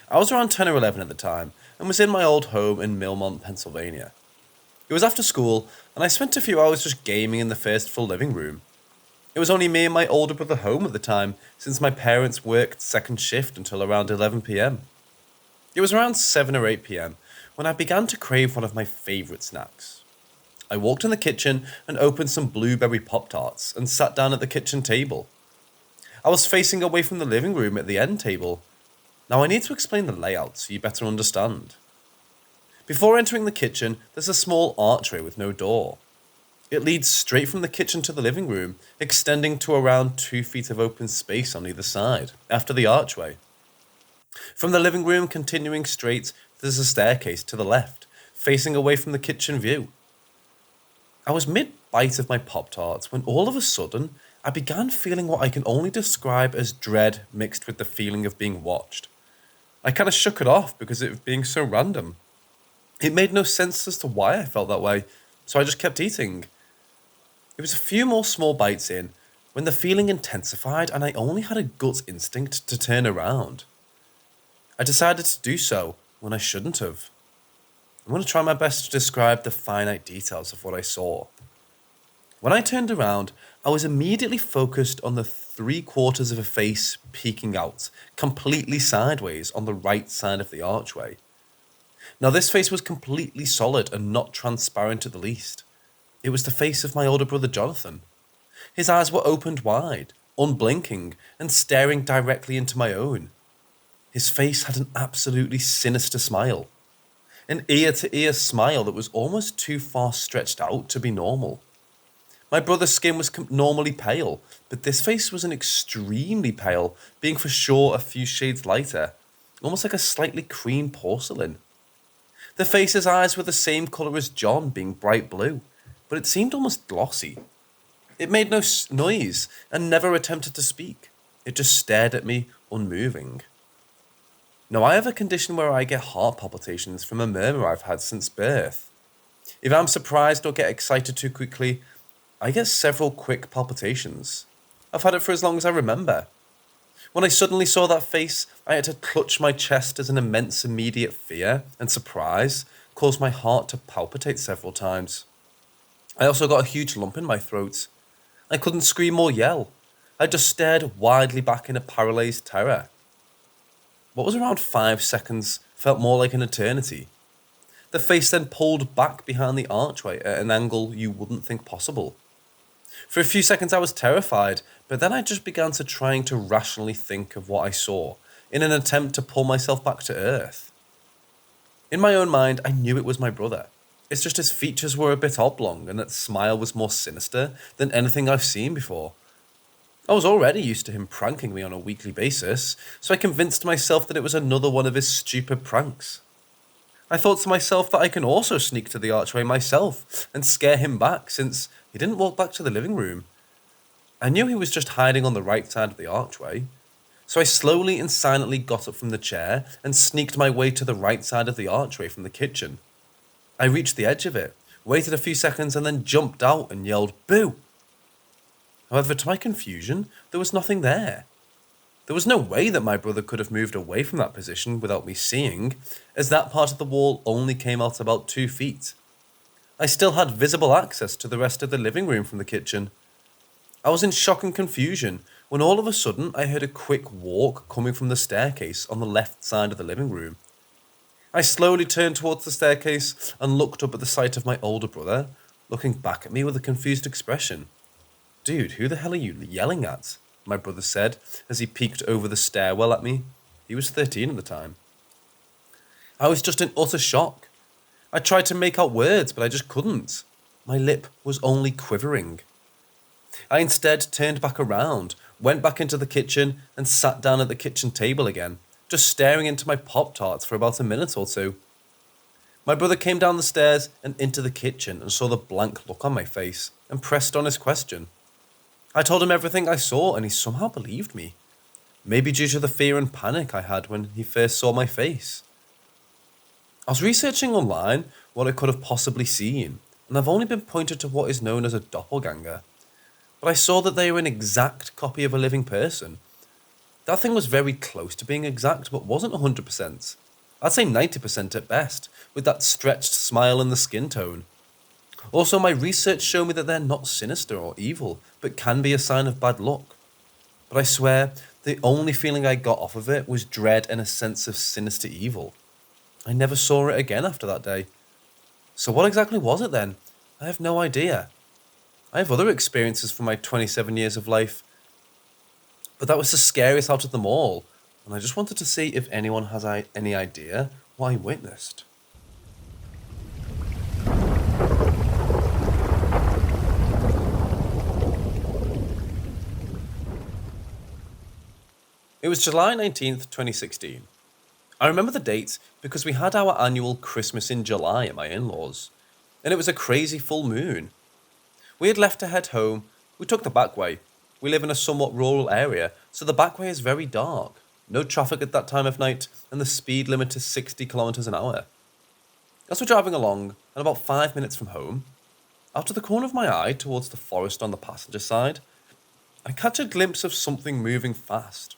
Speaker 1: I was around 10 or 11 at the time, and was in my old home in Millmont, Pennsylvania. It was after school, and I spent a few hours just gaming in the first full living room. It was only me and my older brother home at the time, since my parents worked second shift until around 11 p.m. It was around 7 or 8 p.m. when I began to crave one of my favourite snacks. I walked in the kitchen and opened some blueberry Pop-Tarts and sat down at the kitchen table. I was facing away from the living room at the end table. Now I need to explain the layout so you better understand. Before entering the kitchen, there's a small archway with no door. It leads straight from the kitchen to the living room, extending to around 2 feet of open space on either side, after the archway. From the living room continuing straight, there's a staircase to the left, facing away from the kitchen view. I was mid-bite of my Pop-Tarts when all of a sudden, I began feeling what I can only describe as dread mixed with the feeling of being watched. I kind of shook it off because it was being so random. It made no sense as to why I felt that way, so I just kept eating. It was a few more small bites in when the feeling intensified and I only had a gut instinct to turn around. I decided to do so when I shouldn't have. I'm going to try my best to describe the finite details of what I saw. When I turned around, I was immediately focused on the 3/4 of a face peeking out, completely sideways on the right side of the archway. Now this face was completely solid and not transparent at the least. It was the face of my older brother Jonathan. His eyes were opened wide, unblinking, and staring directly into my own. His face had an absolutely sinister smile. An ear-to-ear smile that was almost too far stretched out to be normal. My brother's skin was normally pale, but this face was an extremely pale, being for sure a few shades lighter, almost like a slightly cream porcelain. The face's eyes were the same colour as John, being bright blue, but it seemed almost glossy. It made no noise and never attempted to speak. It just stared at me, unmoving. Now, I have a condition where I get heart palpitations from a murmur I've had since birth. If I'm surprised or get excited too quickly, I get several quick palpitations. I've had it for as long as I remember. When I suddenly saw that face, I had to clutch my chest as an immense immediate fear and surprise caused my heart to palpitate several times. I also got a huge lump in my throat. I couldn't scream or yell. I just stared widely back in a paralysed terror. What was around 5 seconds felt more like an eternity. The face then pulled back behind the archway at an angle you wouldn't think possible. For a few seconds I was terrified, but then I just began to trying to rationally think of what I saw, in an attempt to pull myself back to earth. In my own mind, I knew it was my brother. It's just his features were a bit oblong and that smile was more sinister than anything I've seen before. I was already used to him pranking me on a weekly basis, so I convinced myself that it was another one of his stupid pranks. I thought to myself that I can also sneak to the archway myself and scare him back, since he didn't walk back to the living room. I knew he was just hiding on the right side of the archway, so I slowly and silently got up from the chair and sneaked my way to the right side of the archway from the kitchen. I reached the edge of it, waited a few seconds, and then jumped out and yelled, "Boo!" However, to my confusion, there was nothing there. There was no way that my brother could have moved away from that position without me seeing, as that part of the wall only came out about 2 feet. I still had visible access to the rest of the living room from the kitchen. I was in shock and confusion when all of a sudden I heard a quick walk coming from the staircase on the left side of the living room. I slowly turned towards the staircase and looked up at the sight of my older brother, looking back at me with a confused expression. "Dude, who the hell are you yelling at?" my brother said as he peeked over the stairwell at me. He was 13 at the time. I was just in utter shock. I tried to make out words, but I just couldn't. My lip was only quivering. I instead turned back around, went back into the kitchen, and sat down at the kitchen table again, just staring into my Pop-Tarts for about a minute or two. My brother came down the stairs and into the kitchen and saw the blank look on my face and pressed on his question. I told him everything I saw and he somehow believed me. Maybe due to the fear and panic I had when he first saw my face. I was researching online what I could have possibly seen, and I've only been pointed to what is known as a doppelganger. But I saw that they were an exact copy of a living person. That thing was very close to being exact, but wasn't 100%. I'd say 90% at best, with that stretched smile and the skin tone. Also, my research showed me that they're not sinister or evil, but can be a sign of bad luck. But I swear, the only feeling I got off of it was dread and a sense of sinister evil. I never saw it again after that day. So what exactly was it then? I have no idea. I have other experiences from my 27 years of life, but that was the scariest out of them all, and I just wanted to see if anyone has any idea what I witnessed. It was July 19th, 2016. I remember the date because we had our annual Christmas in July at my in-laws, and it was a crazy full moon. We had left to head home. We took the back way. We live in a somewhat rural area, so the back way is very dark, no traffic at that time of night, and the speed limit is 60 kilometers an hour. As we're driving along, and about 5 minutes from home, out of the corner of my eye towards the forest on the passenger side, I catch a glimpse of something moving fast.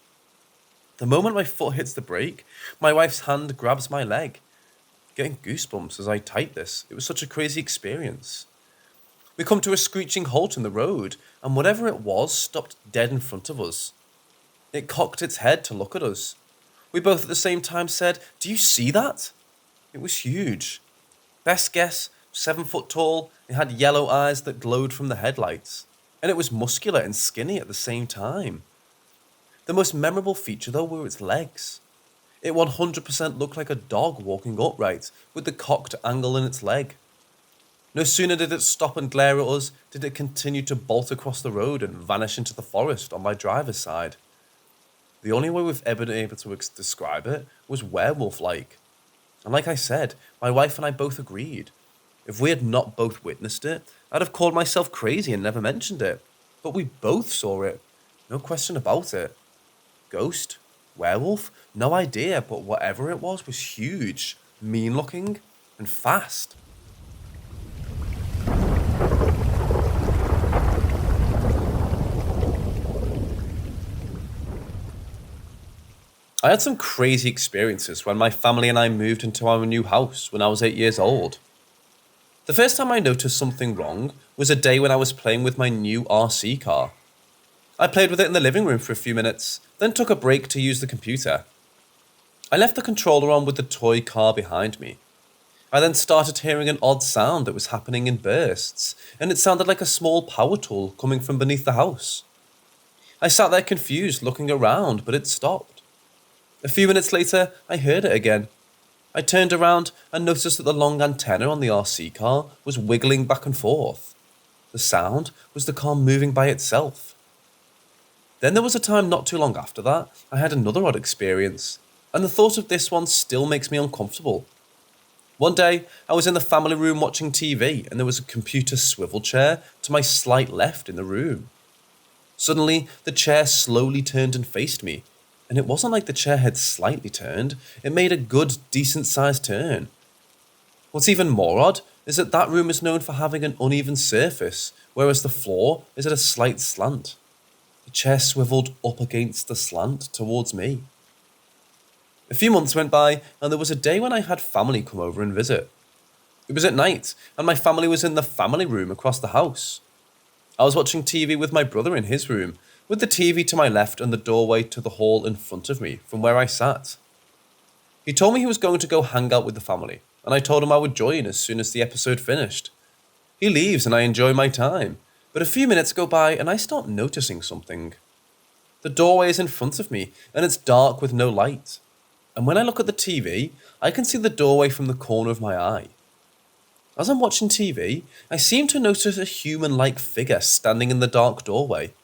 Speaker 1: The moment my foot hits the brake, my wife's hand grabs my leg. Getting goosebumps as I type this. It was such a crazy experience. We come to a screeching halt in the road, and whatever it was stopped dead in front of us. It cocked its head to look at us. We both at the same time said, "Do you see that?" It was huge. Best guess, 7 foot tall. It had yellow eyes that glowed from the headlights. And it was muscular and skinny at the same time. The most memorable feature though were its legs. It 100% looked like a dog walking upright, with the cocked angle in its leg. No sooner did it stop and glare at us, did it continue to bolt across the road and vanish into the forest on my driver's side. The only way we've ever been able to describe it was werewolf-like. And like I said, my wife and I both agreed. If we had not both witnessed it, I'd have called myself crazy and never mentioned it. But we both saw it. No question about it. Ghost? Werewolf? No idea, but whatever it was huge, mean-looking, and fast. I had some crazy experiences when my family and I moved into our new house when I was 8 years old. The first time I noticed something wrong was a day when I was playing with my new RC car. I played with it in the living room for a few minutes, then took a break to use the computer. I left the controller on with the toy car behind me. I then started hearing an odd sound that was happening in bursts, and it sounded like a small power tool coming from beneath the house. I sat there confused, looking around, but it stopped. A few minutes later, I heard it again. I turned around and noticed that the long antenna on the RC car was wiggling back and forth. The sound was the car moving by itself. Then there was a time not too long after that, I had another odd experience, and the thought of this one still makes me uncomfortable. One day, I was in the family room watching TV, and there was a computer swivel chair to my slight left in the room. Suddenly, the chair slowly turned and faced me. And it wasn't like the chair had slightly turned, it made a good, decent-sized turn. What's even more odd is that that room is known for having an uneven surface, whereas the floor is at a slight slant. The chair swiveled up against the slant towards me. A few months went by, and there was a day when I had family come over and visit. It was at night, and my family was in the family room across the house. I was watching TV with my brother in his room, with the TV to my left and the doorway to the hall in front of me from where I sat. He told me he was going to go hang out with the family, and I told him I would join as soon as the episode finished. He leaves and I enjoy my time, but a few minutes go by and I start noticing something. The doorway is in front of me and it's dark with no light. And when I look at the TV, I can see the doorway from the corner of my eye. As I'm watching TV, I seem to notice a human-like figure standing in the dark doorway.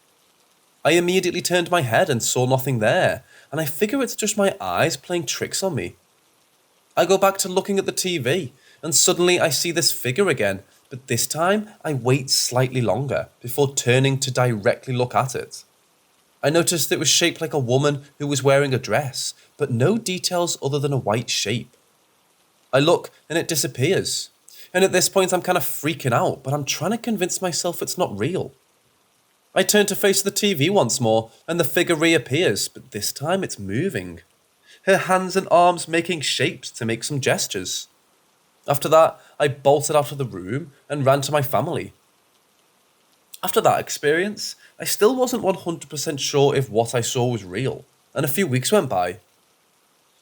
Speaker 1: I immediately turned my head and saw nothing there, and I figure it's just my eyes playing tricks on me. I go back to looking at the TV, and suddenly I see this figure again, but this time I wait slightly longer before turning to directly look at it. I noticed it was shaped like a woman who was wearing a dress, but no details other than a white shape. I look and it disappears. And at this point I'm kind of freaking out, but I'm trying to convince myself it's not real. I turn to face the TV once more, and the figure reappears, but this time it's moving. Her hands and arms making shapes to make some gestures. After that, I bolted out of the room and ran to my family. After that experience, I still wasn't 100% sure if what I saw was real, and a few weeks went by.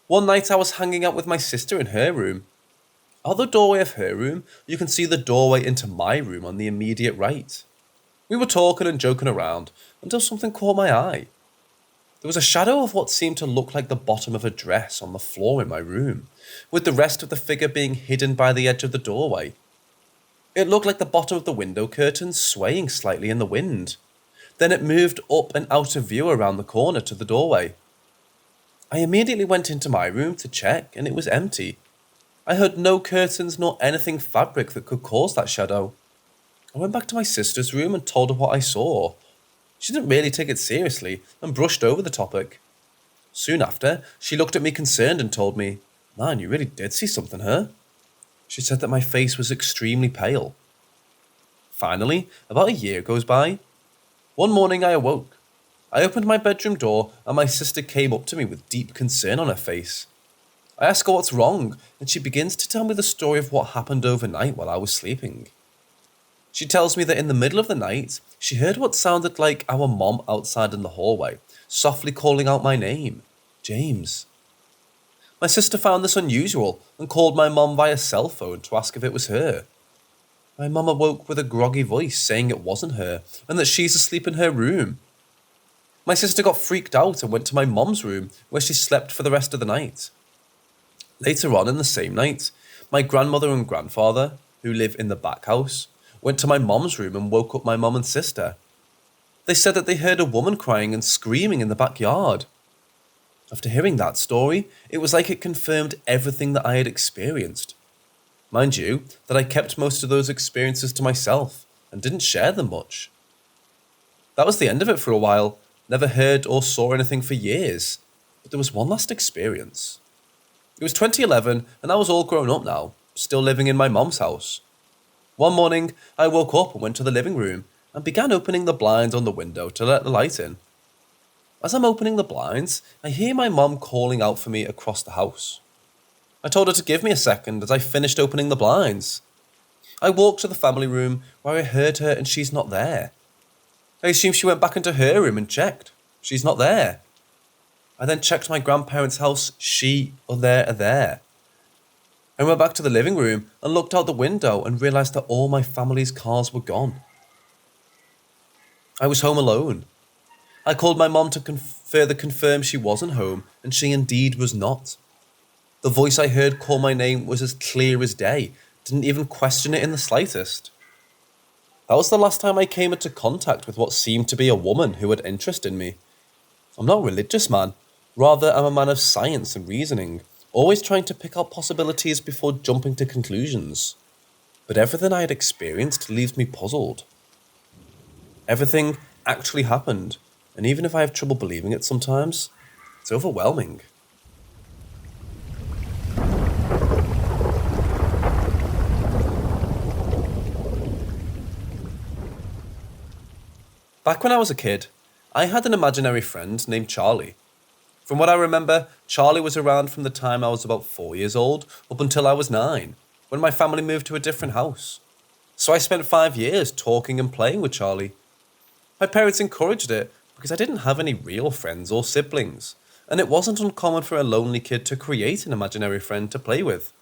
Speaker 1: One night I was hanging out with my sister in her room. Out the doorway of her room, you can see the doorway into my room on the immediate right. We were talking and joking around until something caught my eye. There was a shadow of what seemed to look like the bottom of a dress on the floor in my room, with the rest of the figure being hidden by the edge of the doorway. It looked like the bottom of the window curtains swaying slightly in the wind. Then it moved up and out of view around the corner to the doorway. I immediately went into my room to check, and it was empty. I heard no curtains nor anything fabric that could cause that shadow. I went back to my sister's room and told her what I saw. She didn't really take it seriously and brushed over the topic. Soon after, she looked at me concerned and told me, "Man, you really did see something, huh?" She said that my face was extremely pale. Finally, about a year goes by. One morning I awoke. I opened my bedroom door and my sister came up to me with deep concern on her face. I ask her what's wrong, and she begins to tell me the story of what happened overnight while I was sleeping. She tells me that in the middle of the night, she heard what sounded like our mom outside in the hallway, softly calling out my name, James. My sister found this unusual and called my mom via cell phone to ask if it was her. My mum awoke with a groggy voice saying it wasn't her and that she's asleep in her room. My sister got freaked out and went to my mum's room where she slept for the rest of the night. Later on in the same night, my grandmother and grandfather, who live in the back house, went to my mum's room and woke up my mum and sister. They said that they heard a woman crying and screaming in the backyard. After hearing that story, it was like it confirmed everything that I had experienced. Mind you, that I kept most of those experiences to myself and didn't share them much. That was the end of it for a while. Never heard or saw anything for years. But there was one last experience. It was 2011 and I was all grown up now, still living in my mum's house. One morning, I woke up and went to the living room and began opening the blinds on the window to let the light in. As I'm opening the blinds, I hear my mum calling out for me across the house. I told her to give me a second as I finished opening the blinds. I walked to the family room where I heard her and she's not there. I assume she went back into her room and checked. She's not there. I then checked my grandparents' house. She or there are there. I went back to the living room and looked out the window and realised that all my family's cars were gone. I was home alone. I called my mom to further confirm she wasn't home, and she indeed was not. The voice I heard call my name was as clear as day, didn't even question it in the slightest. That was the last time I came into contact with what seemed to be a woman who had interest in me. I'm not a religious man, rather I'm a man of science and reasoning, always trying to pick out possibilities before jumping to conclusions. But everything I had experienced leaves me puzzled. Everything actually happened, and even if I have trouble believing it sometimes, it's overwhelming. Back when I was a kid, I had an imaginary friend named Charlie. From what I remember, Charlie was around from the time I was about 4 years old up until I was 9, when my family moved to a different house. So I spent 5 years talking and playing with Charlie. My parents encouraged it because I didn't have any real friends or siblings, and it wasn't uncommon for a lonely kid to create an imaginary friend to play with.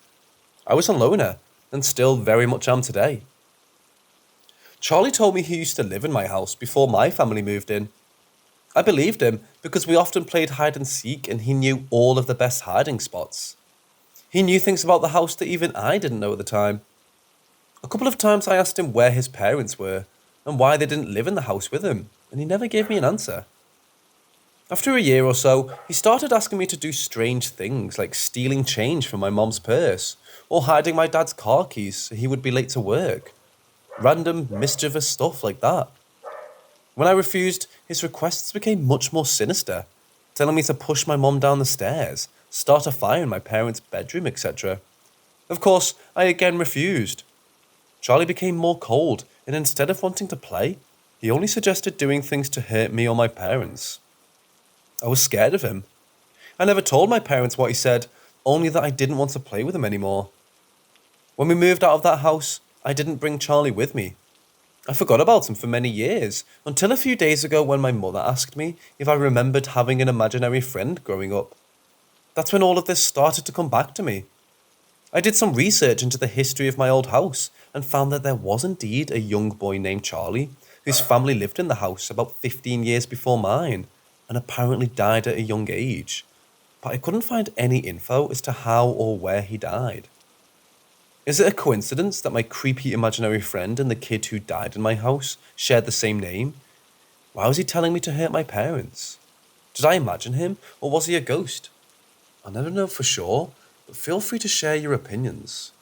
Speaker 1: I was a loner, and still very much am today. Charlie told me he used to live in my house before my family moved in. I believed him because we often played hide and seek and he knew all of the best hiding spots. He knew things about the house that even I didn't know at the time. A couple of times I asked him where his parents were and why they didn't live in the house with him, and he never gave me an answer. After a year or so, he started asking me to do strange things like stealing change from my mom's purse or hiding my dad's car keys so he would be late to work. Random, mischievous stuff like that. When I refused, his requests became much more sinister, telling me to push my mom down the stairs, start a fire in my parents' bedroom, etc. Of course, I again refused. Charlie became more cold, and instead of wanting to play, he only suggested doing things to hurt me or my parents. I was scared of him. I never told my parents what he said, only that I didn't want to play with him anymore. When we moved out of that house, I didn't bring Charlie with me. I forgot about him for many years, until a few days ago when my mother asked me if I remembered having an imaginary friend growing up. That's when all of this started to come back to me. I did some research into the history of my old house and found that there was indeed a young boy named Charlie whose family lived in the house about 15 years before mine and apparently died at a young age, but I couldn't find any info as to how or where he died. Is it a coincidence that my creepy imaginary friend and the kid who died in my house shared the same name? Why was he telling me to hurt my parents? Did I imagine him, or was he a ghost? I'll never know for sure, but feel free to share your opinions.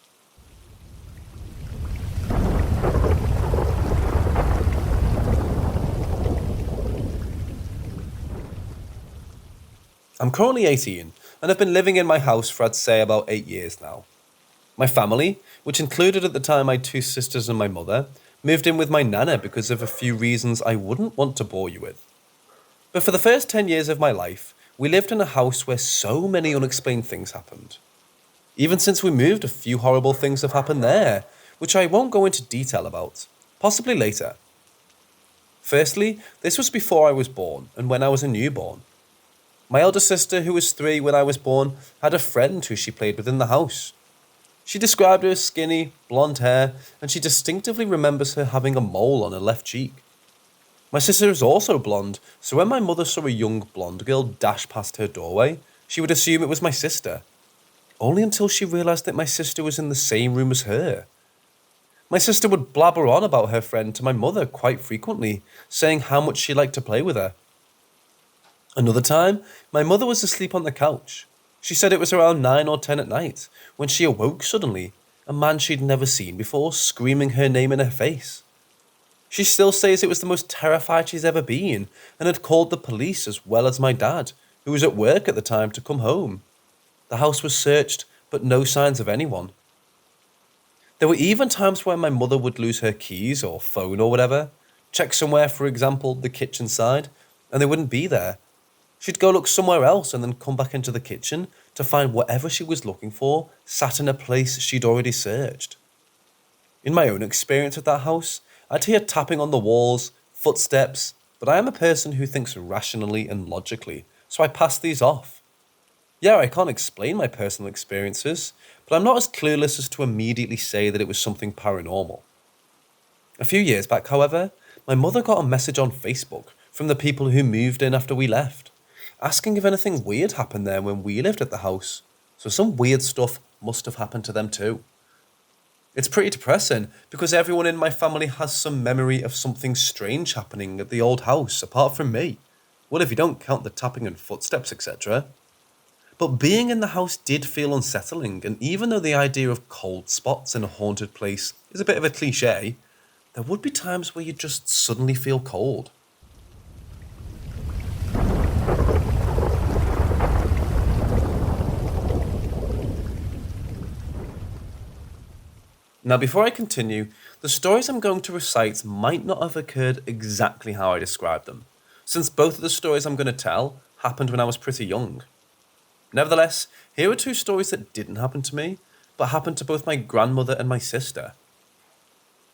Speaker 1: I'm currently 18 and have been living in my house for I'd say about 8 years now. My family, which included at the time my 2 sisters and my mother, moved in with my nana because of a few reasons I wouldn't want to bore you with. But for the first 10 years of my life, we lived in a house where so many unexplained things happened. Even since we moved, a few horrible things have happened there, which I won't go into detail about, possibly later. Firstly, this was before I was born and when I was a newborn. My elder sister, who was 3 when I was born, had a friend who she played with in the house. She described her as skinny, blonde hair, and she distinctively remembers her having a mole on her left cheek. My sister is also blonde, so when my mother saw a young blonde girl dash past her doorway, she would assume it was my sister. Only until she realised that my sister was in the same room as her. My sister would blabber on about her friend to my mother quite frequently, saying how much she liked to play with her. Another time, my mother was asleep on the couch. She said it was around 9 or 10 at night, when she awoke suddenly, a man she'd never seen before screaming her name in her face. She still says it was the most terrified she's ever been, and had called the police as well as my dad, who was at work at the time, to come home. The house was searched, but no signs of anyone. There were even times where my mother would lose her keys or phone or whatever, check somewhere, for example, the kitchen side, and they wouldn't be there. She'd go look somewhere else and then come back into the kitchen to find whatever she was looking for sat in a place she'd already searched. In my own experience at that house, I'd hear tapping on the walls, footsteps, but I am a person who thinks rationally and logically, so I pass these off. Yeah, I can't explain my personal experiences, but I'm not as clueless as to immediately say that it was something paranormal. A few years back, however, my mother got a message on Facebook from the people who moved in after we left, asking if anything weird happened there when we lived at the house, so some weird stuff must have happened to them too. It's pretty depressing because everyone in my family has some memory of something strange happening at the old house apart from me. Well, if you don't count the tapping and footsteps, etc. But being in the house did feel unsettling, and even though the idea of cold spots in a haunted place is a bit of a cliche, there would be times where you just suddenly feel cold. Now, before I continue, the stories I'm going to recite might not have occurred exactly how I described them, since both of the stories I'm going to tell happened when I was pretty young. Nevertheless, here are 2 stories that didn't happen to me, but happened to both my grandmother and my sister.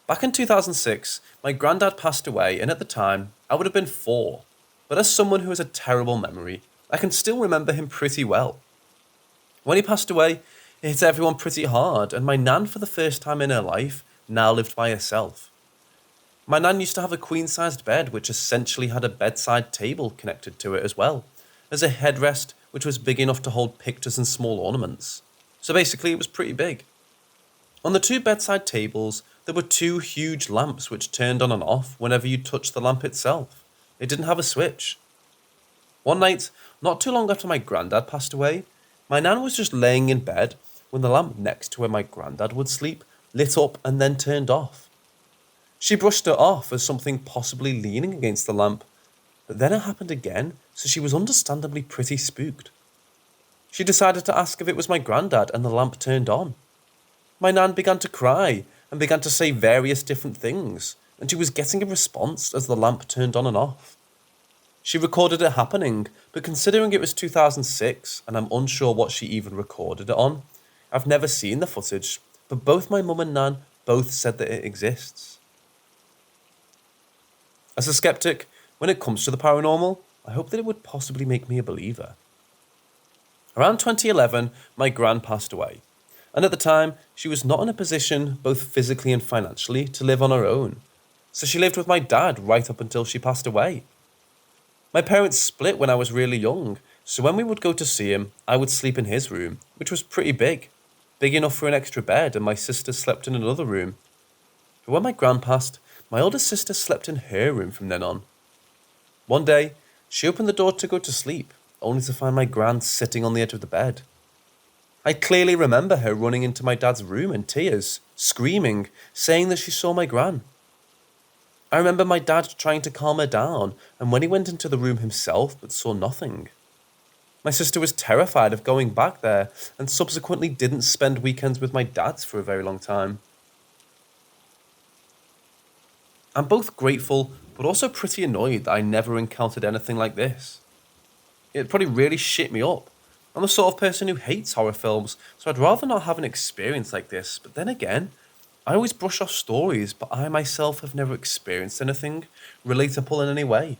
Speaker 1: Back in 2006, my granddad passed away, and at the time, I would have been 4, but as someone who has a terrible memory, I can still remember him pretty well. When he passed away, it hit everyone pretty hard, and my nan, for the first time in her life, now lived by herself. My nan used to have a queen-sized bed, which essentially had a bedside table connected to it as well, as a headrest which was big enough to hold pictures and small ornaments. So basically, it was pretty big. On the 2 bedside tables, there were 2 huge lamps which turned on and off whenever you touched the lamp itself. It didn't have a switch. One night, not too long after my granddad passed away, my nan was just laying in bed when the lamp next to where my granddad would sleep lit up and then turned off. She brushed it off as something possibly leaning against the lamp, but then it happened again, so she was understandably pretty spooked. She decided to ask if it was my granddad and the lamp turned on. My nan began to cry and began to say various different things, and she was getting a response as the lamp turned on and off. She recorded it happening, but considering it was 2006 and I'm unsure what she even recorded it on, I've never seen the footage, but both my mum and nan both said that it exists. As a skeptic, when it comes to the paranormal, I hope that it would possibly make me a believer. Around 2011, my gran passed away, and at the time, she was not in a position, both physically and financially, to live on her own, so she lived with my dad right up until she passed away. My parents split when I was really young, so when we would go to see him, I would sleep in his room, which was pretty big enough for an extra bed, and my sister slept in another room. But when my gran passed, my older sister slept in her room from then on. One day, she opened the door to go to sleep, only to find my gran sitting on the edge of the bed. I clearly remember her running into my dad's room in tears, screaming, saying that she saw my gran. I remember my dad trying to calm her down, and when he went into the room himself but saw nothing. My sister was terrified of going back there, and subsequently didn't spend weekends with my dads for a very long time. I'm both grateful, but also pretty annoyed that I never encountered anything like this. It probably really shit me up. I'm the sort of person who hates horror films, so I'd rather not have an experience like this, but then again, I always brush off stories, but I myself have never experienced anything relatable in any way.